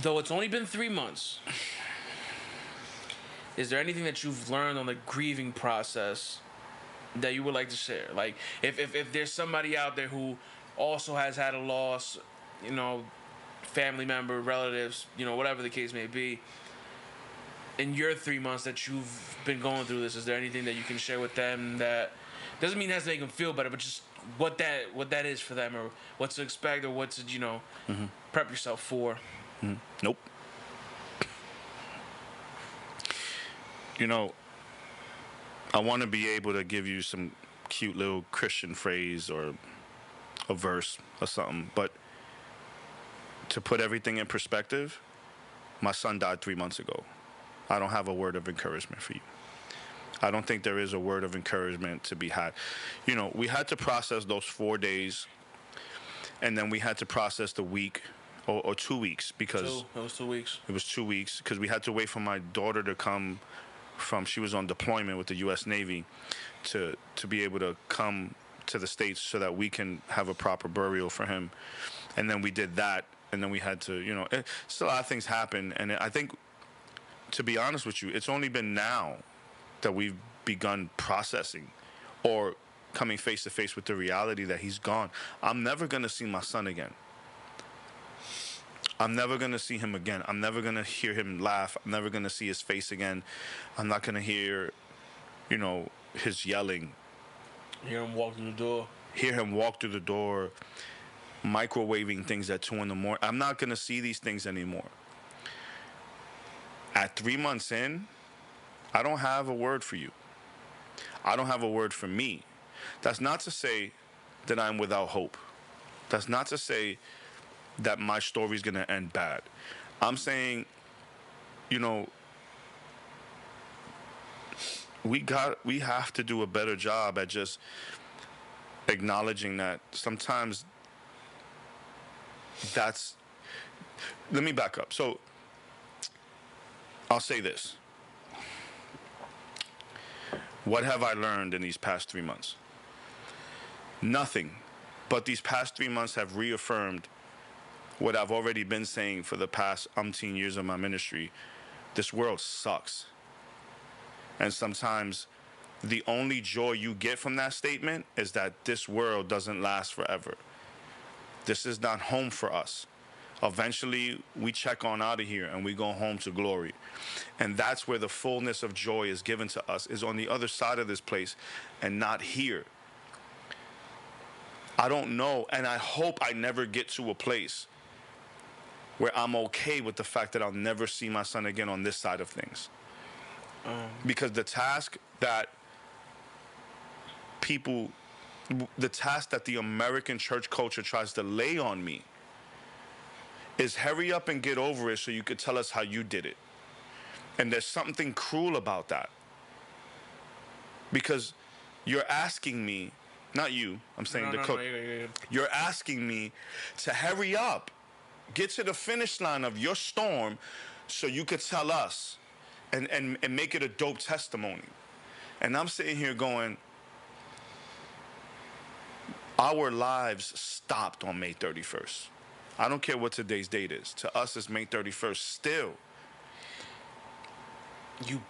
Speaker 1: Though it's only been 3 months, is there anything that you've learned on the grieving process that you would like to share? Like, if there's somebody out there who also has had a loss, family member, relatives, whatever the case may be, in your 3 months that you've been going through this, is there anything that you can share with them that doesn't mean it has to make them feel better, but just what that is for them, or what to expect, or what to prep yourself for.
Speaker 2: Nope. I want to be able to give you some cute little Christian phrase or a verse or something, but to put everything in perspective, my son died 3 months ago. I don't have a word of encouragement for you. I don't think there is a word of encouragement to be had. We had to process those 4 days, and then we had to process the week or 2 weeks because
Speaker 1: It was 2 weeks.
Speaker 2: It was 2 weeks because we had to wait for my daughter to come she was on deployment with the U.S. Navy to be able to come to the States so that we can have a proper burial for him. And then we did that, and then we had to, still a lot of things happen. And I think, to be honest with you, it's only been now that we've begun processing or coming face to face with the reality that he's gone. I'm never going to see my son again. I'm never going to see him again. I'm never going to hear him laugh. I'm never going to see his face again. I'm not going to hear, his yelling.
Speaker 1: Hear him walk through the door.
Speaker 2: Hear him walk through the door, microwaving things at 2 a.m. I'm not going to see these things anymore. At 3 months in, I don't have a word for you. I don't have a word for me. That's not to say that I'm without hope. That's not to say that my story's going to end bad. I'm saying, we have to do a better job at just acknowledging that sometimes let me back up. So I'll say this. What have I learned in these past 3 months? Nothing. But these past 3 months have reaffirmed what I've already been saying for the past umpteen years of my ministry. This world sucks. And sometimes the only joy you get from that statement is that this world doesn't last forever. This is not home for us. Eventually, we check on out of here and we go home to glory. And that's where the fullness of joy is given to us, is on the other side of this place and not here. I don't know, and I hope I never get to a place where I'm okay with the fact that I'll never see my son again on this side of things. Because the task that the American church culture tries to lay on me is hurry up and get over it so you could tell us how you did it. And there's something cruel about that. Because you're asking me, not you, I'm saying the cook. You're asking me to hurry up, get to the finish line of your storm so you could tell us and make it a dope testimony. And I'm sitting here going, our lives stopped on May 31st. I don't care what today's date is. To us, it's May 31st still.
Speaker 1: You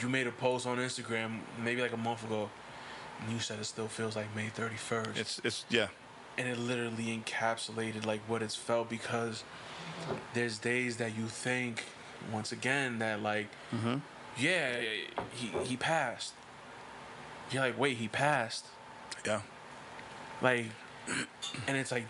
Speaker 1: made a post on Instagram maybe like a month ago, and you said it still feels like May 31st.
Speaker 2: It's yeah.
Speaker 1: And it literally encapsulated like what it's felt, because there's days that you think, once again, that like, yeah, he passed. You're like, wait, he passed.
Speaker 2: Yeah.
Speaker 1: Like, and it's like,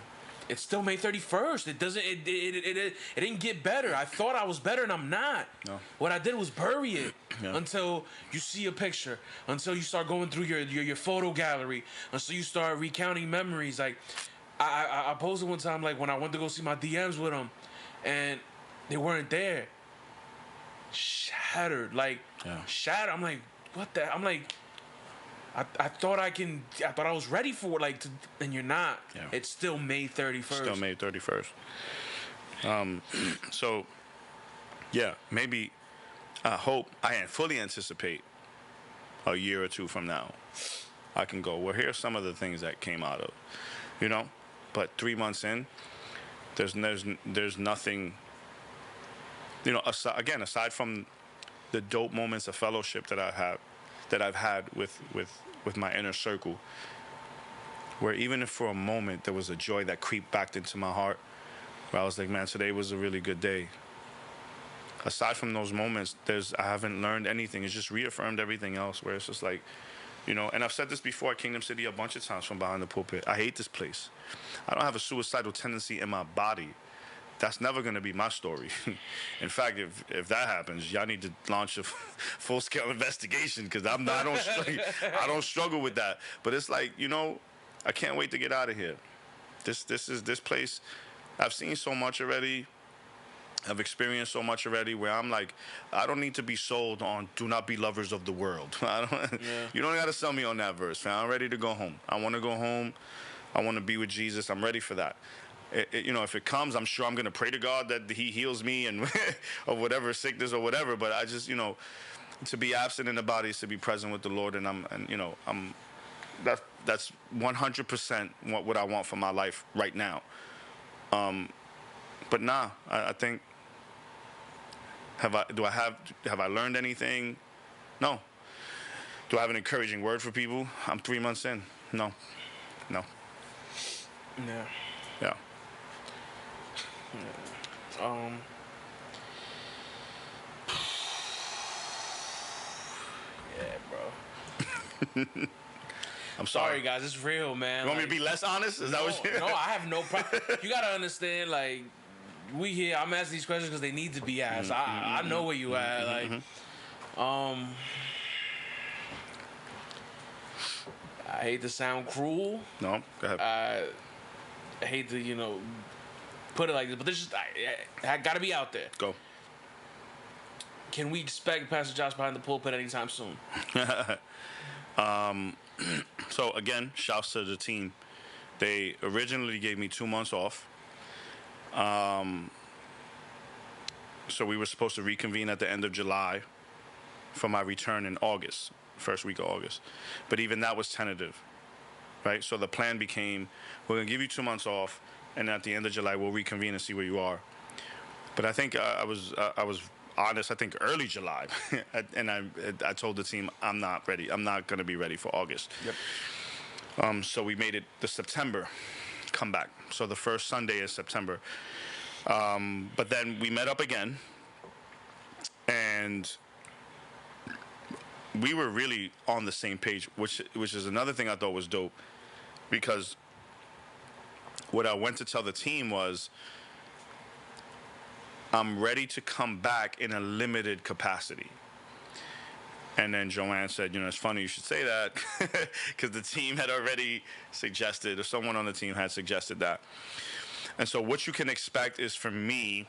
Speaker 1: it's still May 31st. It doesn't. It didn't get better. I thought I was better, and I'm not.
Speaker 2: No.
Speaker 1: What I did was bury it until you see a picture, until you start going through your photo gallery, until you start recounting memories. Like, I posted one time, like when I went to go see my DMs with him, and they weren't there. Shattered, shattered. I'm like, what the? I'm like, I thought I was ready for it, and you're not. Yeah. It's still May 31st.
Speaker 2: Still May 31st. So, yeah, maybe, I hope, I fully anticipate a year or two from now, I can go, well, here's some of the things that came out of, but 3 months in, there's nothing, aside from the dope moments of fellowship that I've had with my inner circle, where even if for a moment there was a joy that creeped back into my heart, where I was like, man, today was a really good day. Aside from those moments, I haven't learned anything. It's just reaffirmed everything else, where it's just like, You know, and I've said this before at Kingdom City a bunch of times from behind the pulpit. I hate this place. I don't have a suicidal tendency in my body. That's never going to be my story. In fact, if that happens, y'all need to launch a full-scale investigation, because I don't struggle with that. But it's like, you know, I can't wait to get out of here. This place. I've seen so much already. I've experienced so much already where I'm like, I don't need to be sold on "do not be lovers of the world." You don't got to sell me on that verse, man. I'm ready to go home. I want to go home. I want to be with Jesus. I'm ready for that. You know, if it comes, I'm sure I'm going to pray to God that He heals me and of whatever sickness or whatever. But I just, you know, to be absent in the body is to be present with the Lord, and that's 100% what I want for my life right now. But nah, I think. Have I learned anything? No. Do I have an encouraging word for people? I'm 3 months in. No.
Speaker 1: Yeah.
Speaker 2: Yeah.
Speaker 1: Yeah, bro.
Speaker 2: I'm
Speaker 1: Sorry, guys. It's real, man.
Speaker 2: You want me to be less honest? Is that what you...
Speaker 1: No, I have no problem. You gotta understand, like, we here. I'm asking these questions because they need to be asked. I know where you at. Like, I hate to sound cruel.
Speaker 2: No, go ahead.
Speaker 1: I hate to, you know, put it like this, but this is I gotta be out there.
Speaker 2: Go.
Speaker 1: Can we expect Pastor Josh behind the pulpit anytime soon?
Speaker 2: So again, shouts to the team. They originally gave me 2 months off. So we were supposed to reconvene at the end of July for my return in August, first week of August. But even that was tentative, right? So the plan became, we're going to give you 2 months off, and at the end of July, we'll reconvene and see where you are. But I think I was honest, I think early July. And I told the team, I'm not ready. I'm not going to be ready for August.
Speaker 1: Yep.
Speaker 2: So we made it the September comeback. So the first Sunday is September. But then we met up again, and we were really on the same page, which is another thing I thought was dope, because what I went to tell the team was, I'm ready to come back in a limited capacity. And then Joanne said, you know, it's funny you should say that, because the team had already suggested, or someone on the team had suggested that. And so what you can expect is for me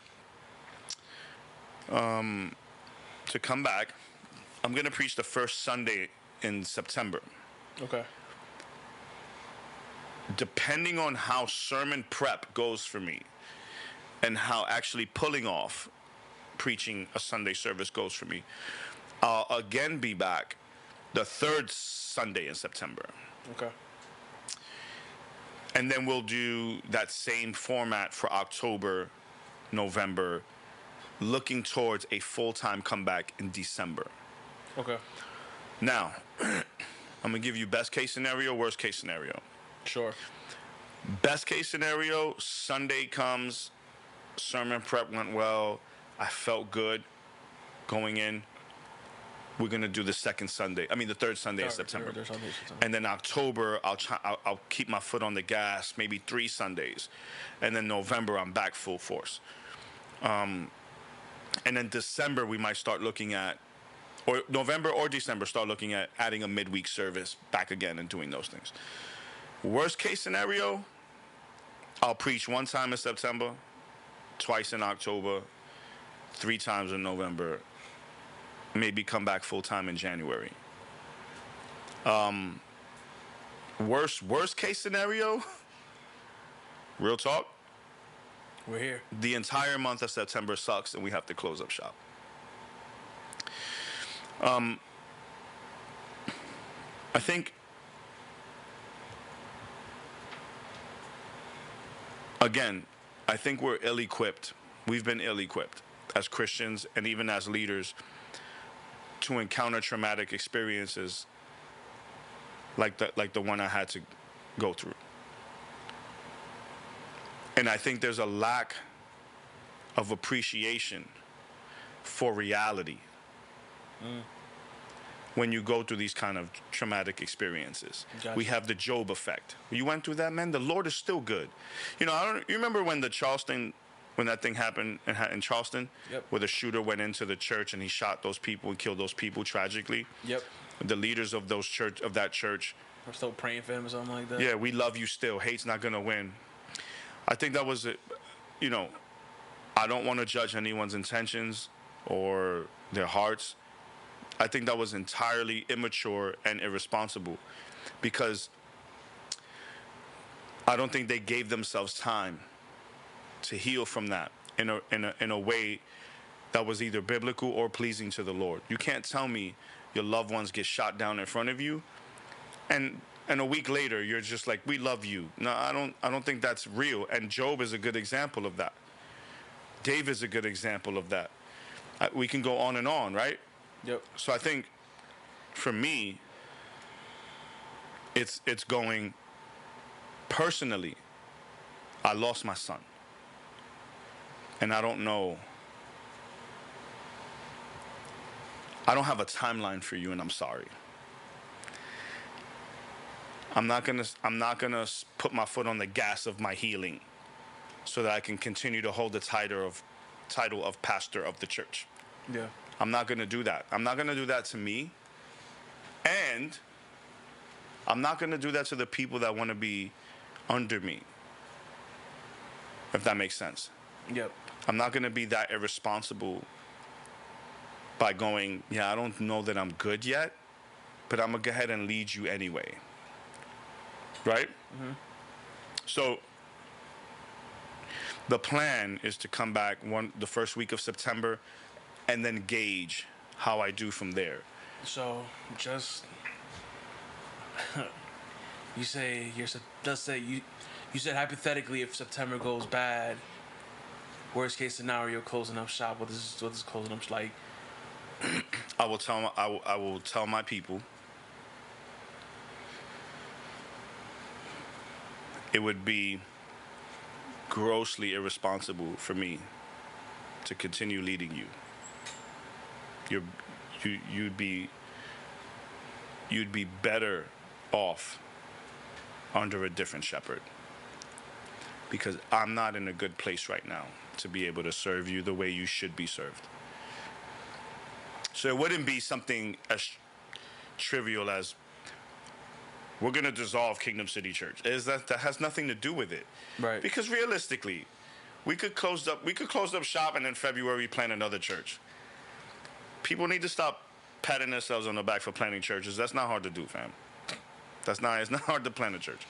Speaker 2: to come back. I'm going to preach the first Sunday in September.
Speaker 1: Okay.
Speaker 2: Depending on how sermon prep goes for me and how actually pulling off preaching a Sunday service goes for me, I'll again be back the third Sunday in September.
Speaker 1: Okay.
Speaker 2: And then we'll do that same format for October, November, looking towards a full-time comeback in December.
Speaker 1: Okay.
Speaker 2: Now, I'm going to give you best case scenario, worst case scenario.
Speaker 1: Sure.
Speaker 2: Best case scenario, Sunday comes, sermon prep went well, I felt good going in. We're going to do the third Sunday in September. And then October, I'll keep my foot on the gas, maybe 3 Sundays. And then November, I'm back full force. And then December, we might start looking at, or November or December, start looking at adding a midweek service back again and doing those things. Worst case scenario, I'll preach 1 time in September, 2 in October, 3 times in November, maybe come back full-time in January. Worst case scenario, real talk,
Speaker 1: we're here.
Speaker 2: the entire month of September sucks and we have to close up shop. I think, again, I think we're ill-equipped. We've been ill-equipped as Christians and even as leaders to encounter traumatic experiences like the one I had to go through. And I think there's a lack of appreciation for reality. when you go through these kind of traumatic experiences.
Speaker 1: Gotcha.
Speaker 2: We have the Job effect. You went through that, man. The Lord is still good. You know, you remember when when that thing happened in Charleston,
Speaker 1: Yep.
Speaker 2: where the shooter went into the church and he shot those people and killed those people tragically.
Speaker 1: Yep.
Speaker 2: The leaders of that church.
Speaker 1: We're still praying for him or something like that.
Speaker 2: Yeah, we love you still. Hate's not gonna win. I think that was it. You know, I don't want to judge anyone's intentions or their hearts. I think that was entirely immature and irresponsible, because I don't think they gave themselves time to heal from that in a way that was either biblical or pleasing to the Lord. You can't tell me your loved ones get shot down in front of you, and a week later you're just like, we love you. No, I don't think that's real. And Job is a good example of that. Dave is a good example of that. We can go on and on, right?
Speaker 1: Yep.
Speaker 2: So I think, for me, it's going personally. I lost my son, and I don't know. I don't have a timeline for you, and I'm sorry. I'm not gonna put my foot on the gas of my healing, so that I can continue to hold the title of pastor of the church.
Speaker 1: Yeah.
Speaker 2: I'm not going to do that. I'm not going to do that to me. And I'm not going to do that to the people that want to be under me, if that makes sense.
Speaker 1: Yep.
Speaker 2: I'm not going to be that irresponsible by going, yeah, I don't know that I'm good yet, but I'm going to go ahead and lead you anyway. Right? Mm-hmm. So the plan is to come back the first week of September and then gauge how I do from there.
Speaker 1: So, just you said hypothetically, if September goes bad, worst case scenario, closing up shop. What is closing up like?
Speaker 2: I will tell my people it would be grossly irresponsible for me to continue leading you. You'd be better off under a different shepherd, because I'm not in a good place right now to be able to serve you the way you should be served. So it wouldn't be something as trivial as, we're going to dissolve Kingdom City Church. That has nothing to do with it.
Speaker 1: Right.
Speaker 2: Because realistically, we could close up shop and in February plant another church. People need to stop patting themselves on the back for planting churches. That's not hard to do, fam. It's not hard to plant a church.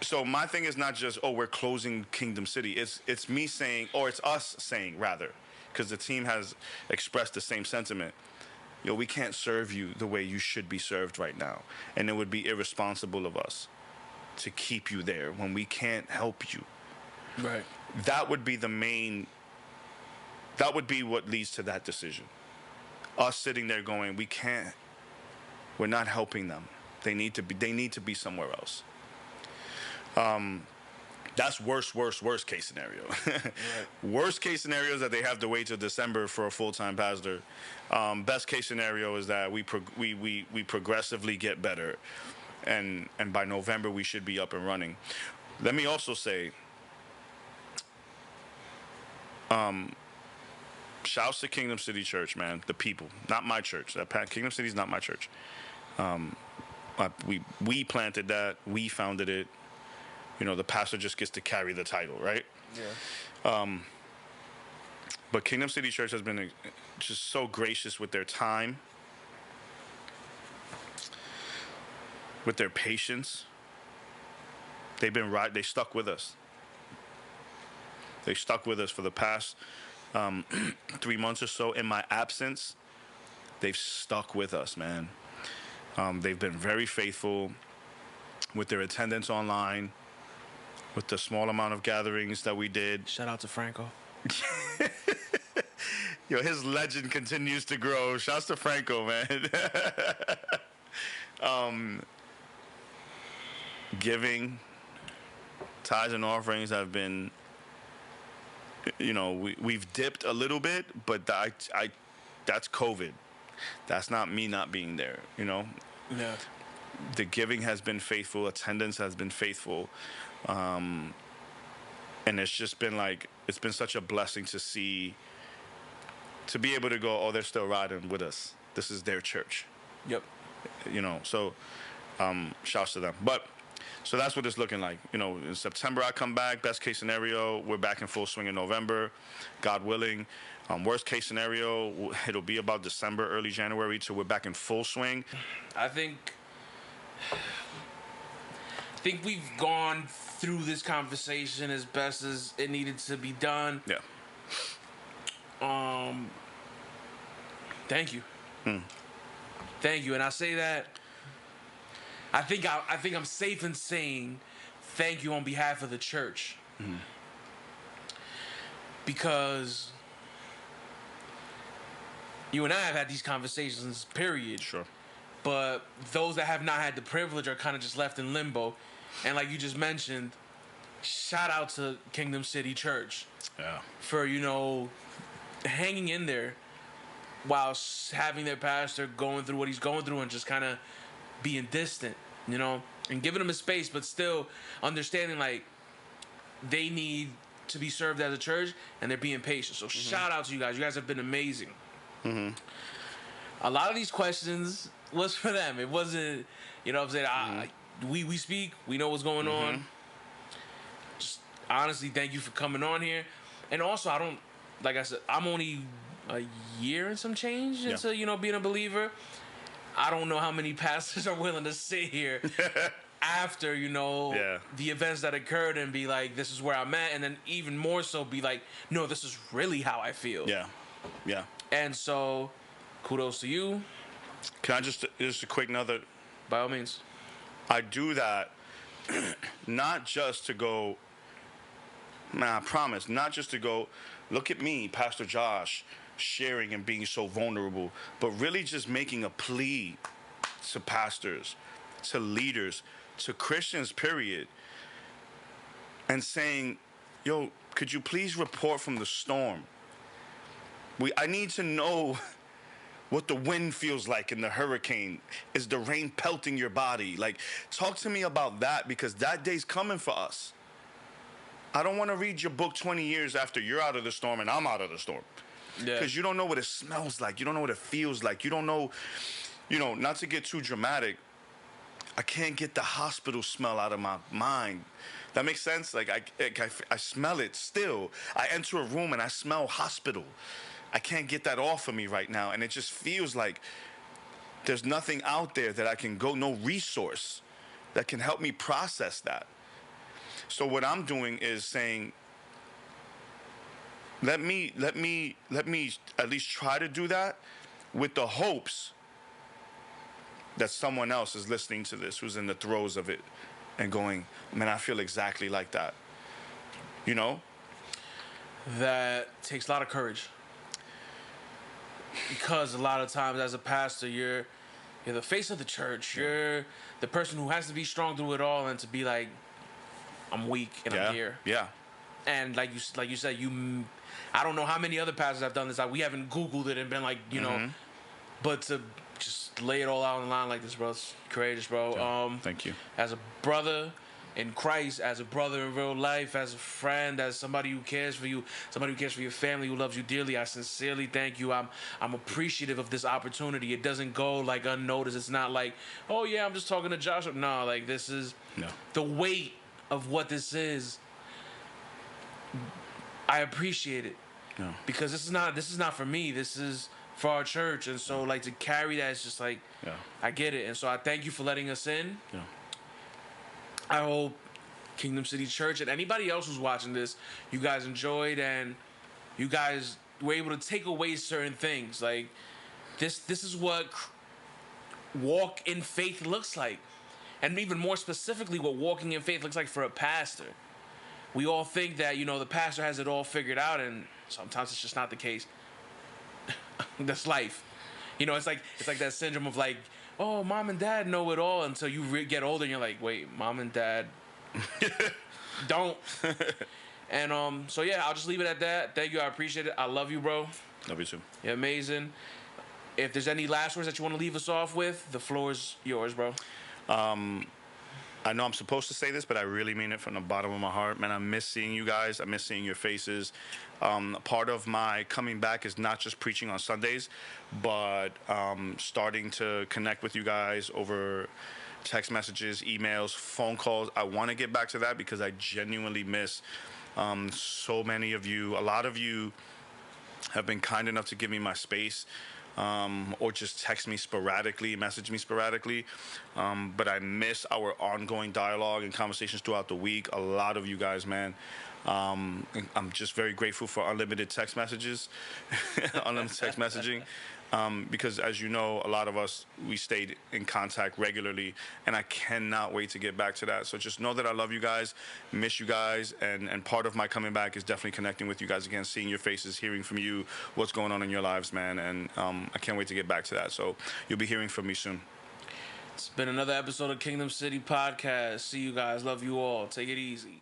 Speaker 2: So my thing is not just, we're closing Kingdom City. It's me saying, or it's us saying rather, because the team has expressed the same sentiment. We can't serve you the way you should be served right now. And it would be irresponsible of us to keep you there when we can't help you.
Speaker 1: Right.
Speaker 2: That would be what leads to that decision. Us sitting there going, we're not helping them. They need to be somewhere else. That's worst case scenario. Right. Worst case scenario is that they have to wait till December for a full-time pastor. Best case scenario is that we progressively get better, and by November we should be up and running. Let me also say, shouts to Kingdom City Church, man. The people, not my church. Kingdom City is not my church. We planted that. We founded it. The pastor just gets to carry the title, right?
Speaker 1: Yeah.
Speaker 2: But Kingdom City Church has been just so gracious with their time, with their patience. They've been right. They stuck with us. They stuck with us for the past 3 months or so. In my absence, they've stuck with us, man. They've been very faithful with their attendance online, with the small amount of gatherings that we did.
Speaker 1: Shout out to Franco.
Speaker 2: His legend continues to grow. Shouts to Franco, man. Giving, tithes and offerings have been, we've dipped a little bit, but that's COVID. That's not me not being there, you know?
Speaker 1: Yeah.
Speaker 2: The giving has been faithful, attendance has been faithful. And it's just been like, it's been such a blessing to see, to be able to go, oh, they're still riding with us. This is their church,
Speaker 1: Yep.
Speaker 2: you know? So, shouts to them. But, so that's what it's looking like. You know, in September, I come back. Best case scenario, we're back in full swing in November, God willing. Worst case scenario, it'll be about December, early January, till we're back in full swing.
Speaker 1: I think we've gone through this conversation as best as it needed to be done.
Speaker 2: Yeah.
Speaker 1: Thank you. Thank you. And I say that I think I'm safe in saying thank you on behalf of the church. Because you and I have had these conversations, period.
Speaker 2: Sure.
Speaker 1: But those that have not had the privilege are kind of just left in limbo. And like you just mentioned, shout out to Kingdom City Church.
Speaker 2: Yeah.
Speaker 1: For, you know, hanging in there while having their pastor going through what he's going through and just kind of being distant, you know, and giving them a space, but still understanding like they need to be served as a church and they're being patient. So shout out to you guys. You guys have been amazing. A lot of these questions was for them. It wasn't, you know what I'm saying? We speak. We know what's going on. Just honestly, thank you for coming on here. And also, I don't, like I said, I'm only a year and some change into, you know, being a believer. I don't know how many pastors are willing to sit here after, you know, the events that occurred and be like, this is where I'm at. And then even more so be like, no, this is really how I feel.
Speaker 2: Yeah. Yeah.
Speaker 1: And so, kudos to you.
Speaker 2: Can I just a quick another?
Speaker 1: By all means.
Speaker 2: I do that not just to go, I promise, not just to go, look at me, Pastor Josh, sharing and being so vulnerable, but really just making a plea to pastors, to leaders, to Christians, period, and saying, yo, could you please report from the storm? I need to know what the wind feels like in the hurricane. Is the rain pelting your body? Like, talk to me about that, because that day's coming for us. I don't want to read your book 20 years after you're out of the storm and I'm out of the storm. Because you don't know what it smells like. You don't know what it feels like. You don't know, you know, not to get too dramatic, I can't get the hospital smell out of my mind. That makes sense? Like, I smell it still. I enter a room and I smell hospital. I can't get that off of me right now. And it just feels like there's nothing out there that I can go, no resource that can help me process that. So what I'm doing is saying, let me at least try to do that with the hopes that someone else is listening to this who's in the throes of it and going, man, I feel exactly like that. You know?
Speaker 1: That takes a lot of courage. Because a lot of times as a pastor, you're the face of the church. You're the person who has to be strong through it all and to be like, I'm weak and I'm here.
Speaker 2: Yeah.
Speaker 1: And like you said, I don't know how many other pastors have done this. We haven't Googled it and been like, you know, but to just lay it all out on the line like this, bro, it's courageous, bro.
Speaker 2: Yeah. Thank you. As
Speaker 1: a brother in Christ, as a brother in real life, as a friend, as somebody who cares for you, somebody who cares for your family, who loves you dearly, I sincerely thank you. I'm appreciative of this opportunity. It doesn't go like unnoticed. It's not like, oh yeah, I'm just talking to Josh. No, like this is the weight of what this is. I appreciate it.
Speaker 2: No.
Speaker 1: Because this is not for me. This is for our church. And so like to carry that, it's just like I get it. And so I thank you for letting us in.
Speaker 2: Yeah.
Speaker 1: I hope Kingdom City Church and anybody else who's watching this, you guys enjoyed and you guys were able to take away certain things. Like this is what walk in faith looks like. And even more specifically, what walking in faith looks like for a pastor. We all think that, you know, the pastor has it all figured out, and sometimes it's just not the case. That's life. You know, it's like that syndrome of like, oh, mom and dad know it all until you get older and you're like, wait, mom and dad don't. And so yeah, I'll just leave it at that. Thank you. I appreciate it. I love you, bro.
Speaker 2: Love you too.
Speaker 1: You're amazing. If there's any last words that you want to leave us off with, the floor is yours, bro.
Speaker 2: I know I'm supposed to say this, but I really mean it from the bottom of my heart. Man, I miss seeing you guys. I miss seeing your faces. Part of my coming back is not just preaching on Sundays, but starting to connect with you guys over text messages, emails, phone calls. I want to get back to that because I genuinely miss so many of you. A lot of you have been kind enough to give me my space, or just text me sporadically, message me sporadically. But I miss our ongoing dialogue and conversations throughout the week. A lot of you guys, man. I'm just very grateful for unlimited text messages, unlimited text messaging. Because as you know, a lot of us, we stayed in contact regularly, and I cannot wait to get back to that. So just know that I love you guys, miss you guys, and part of my coming back is definitely connecting with you guys again, seeing your faces, hearing from you, what's going on in your lives, man, and I can't wait to get back to that. So you'll be hearing from me soon.
Speaker 1: It's been another episode of Kingdom City Podcast. See you guys. Love you all. Take it easy.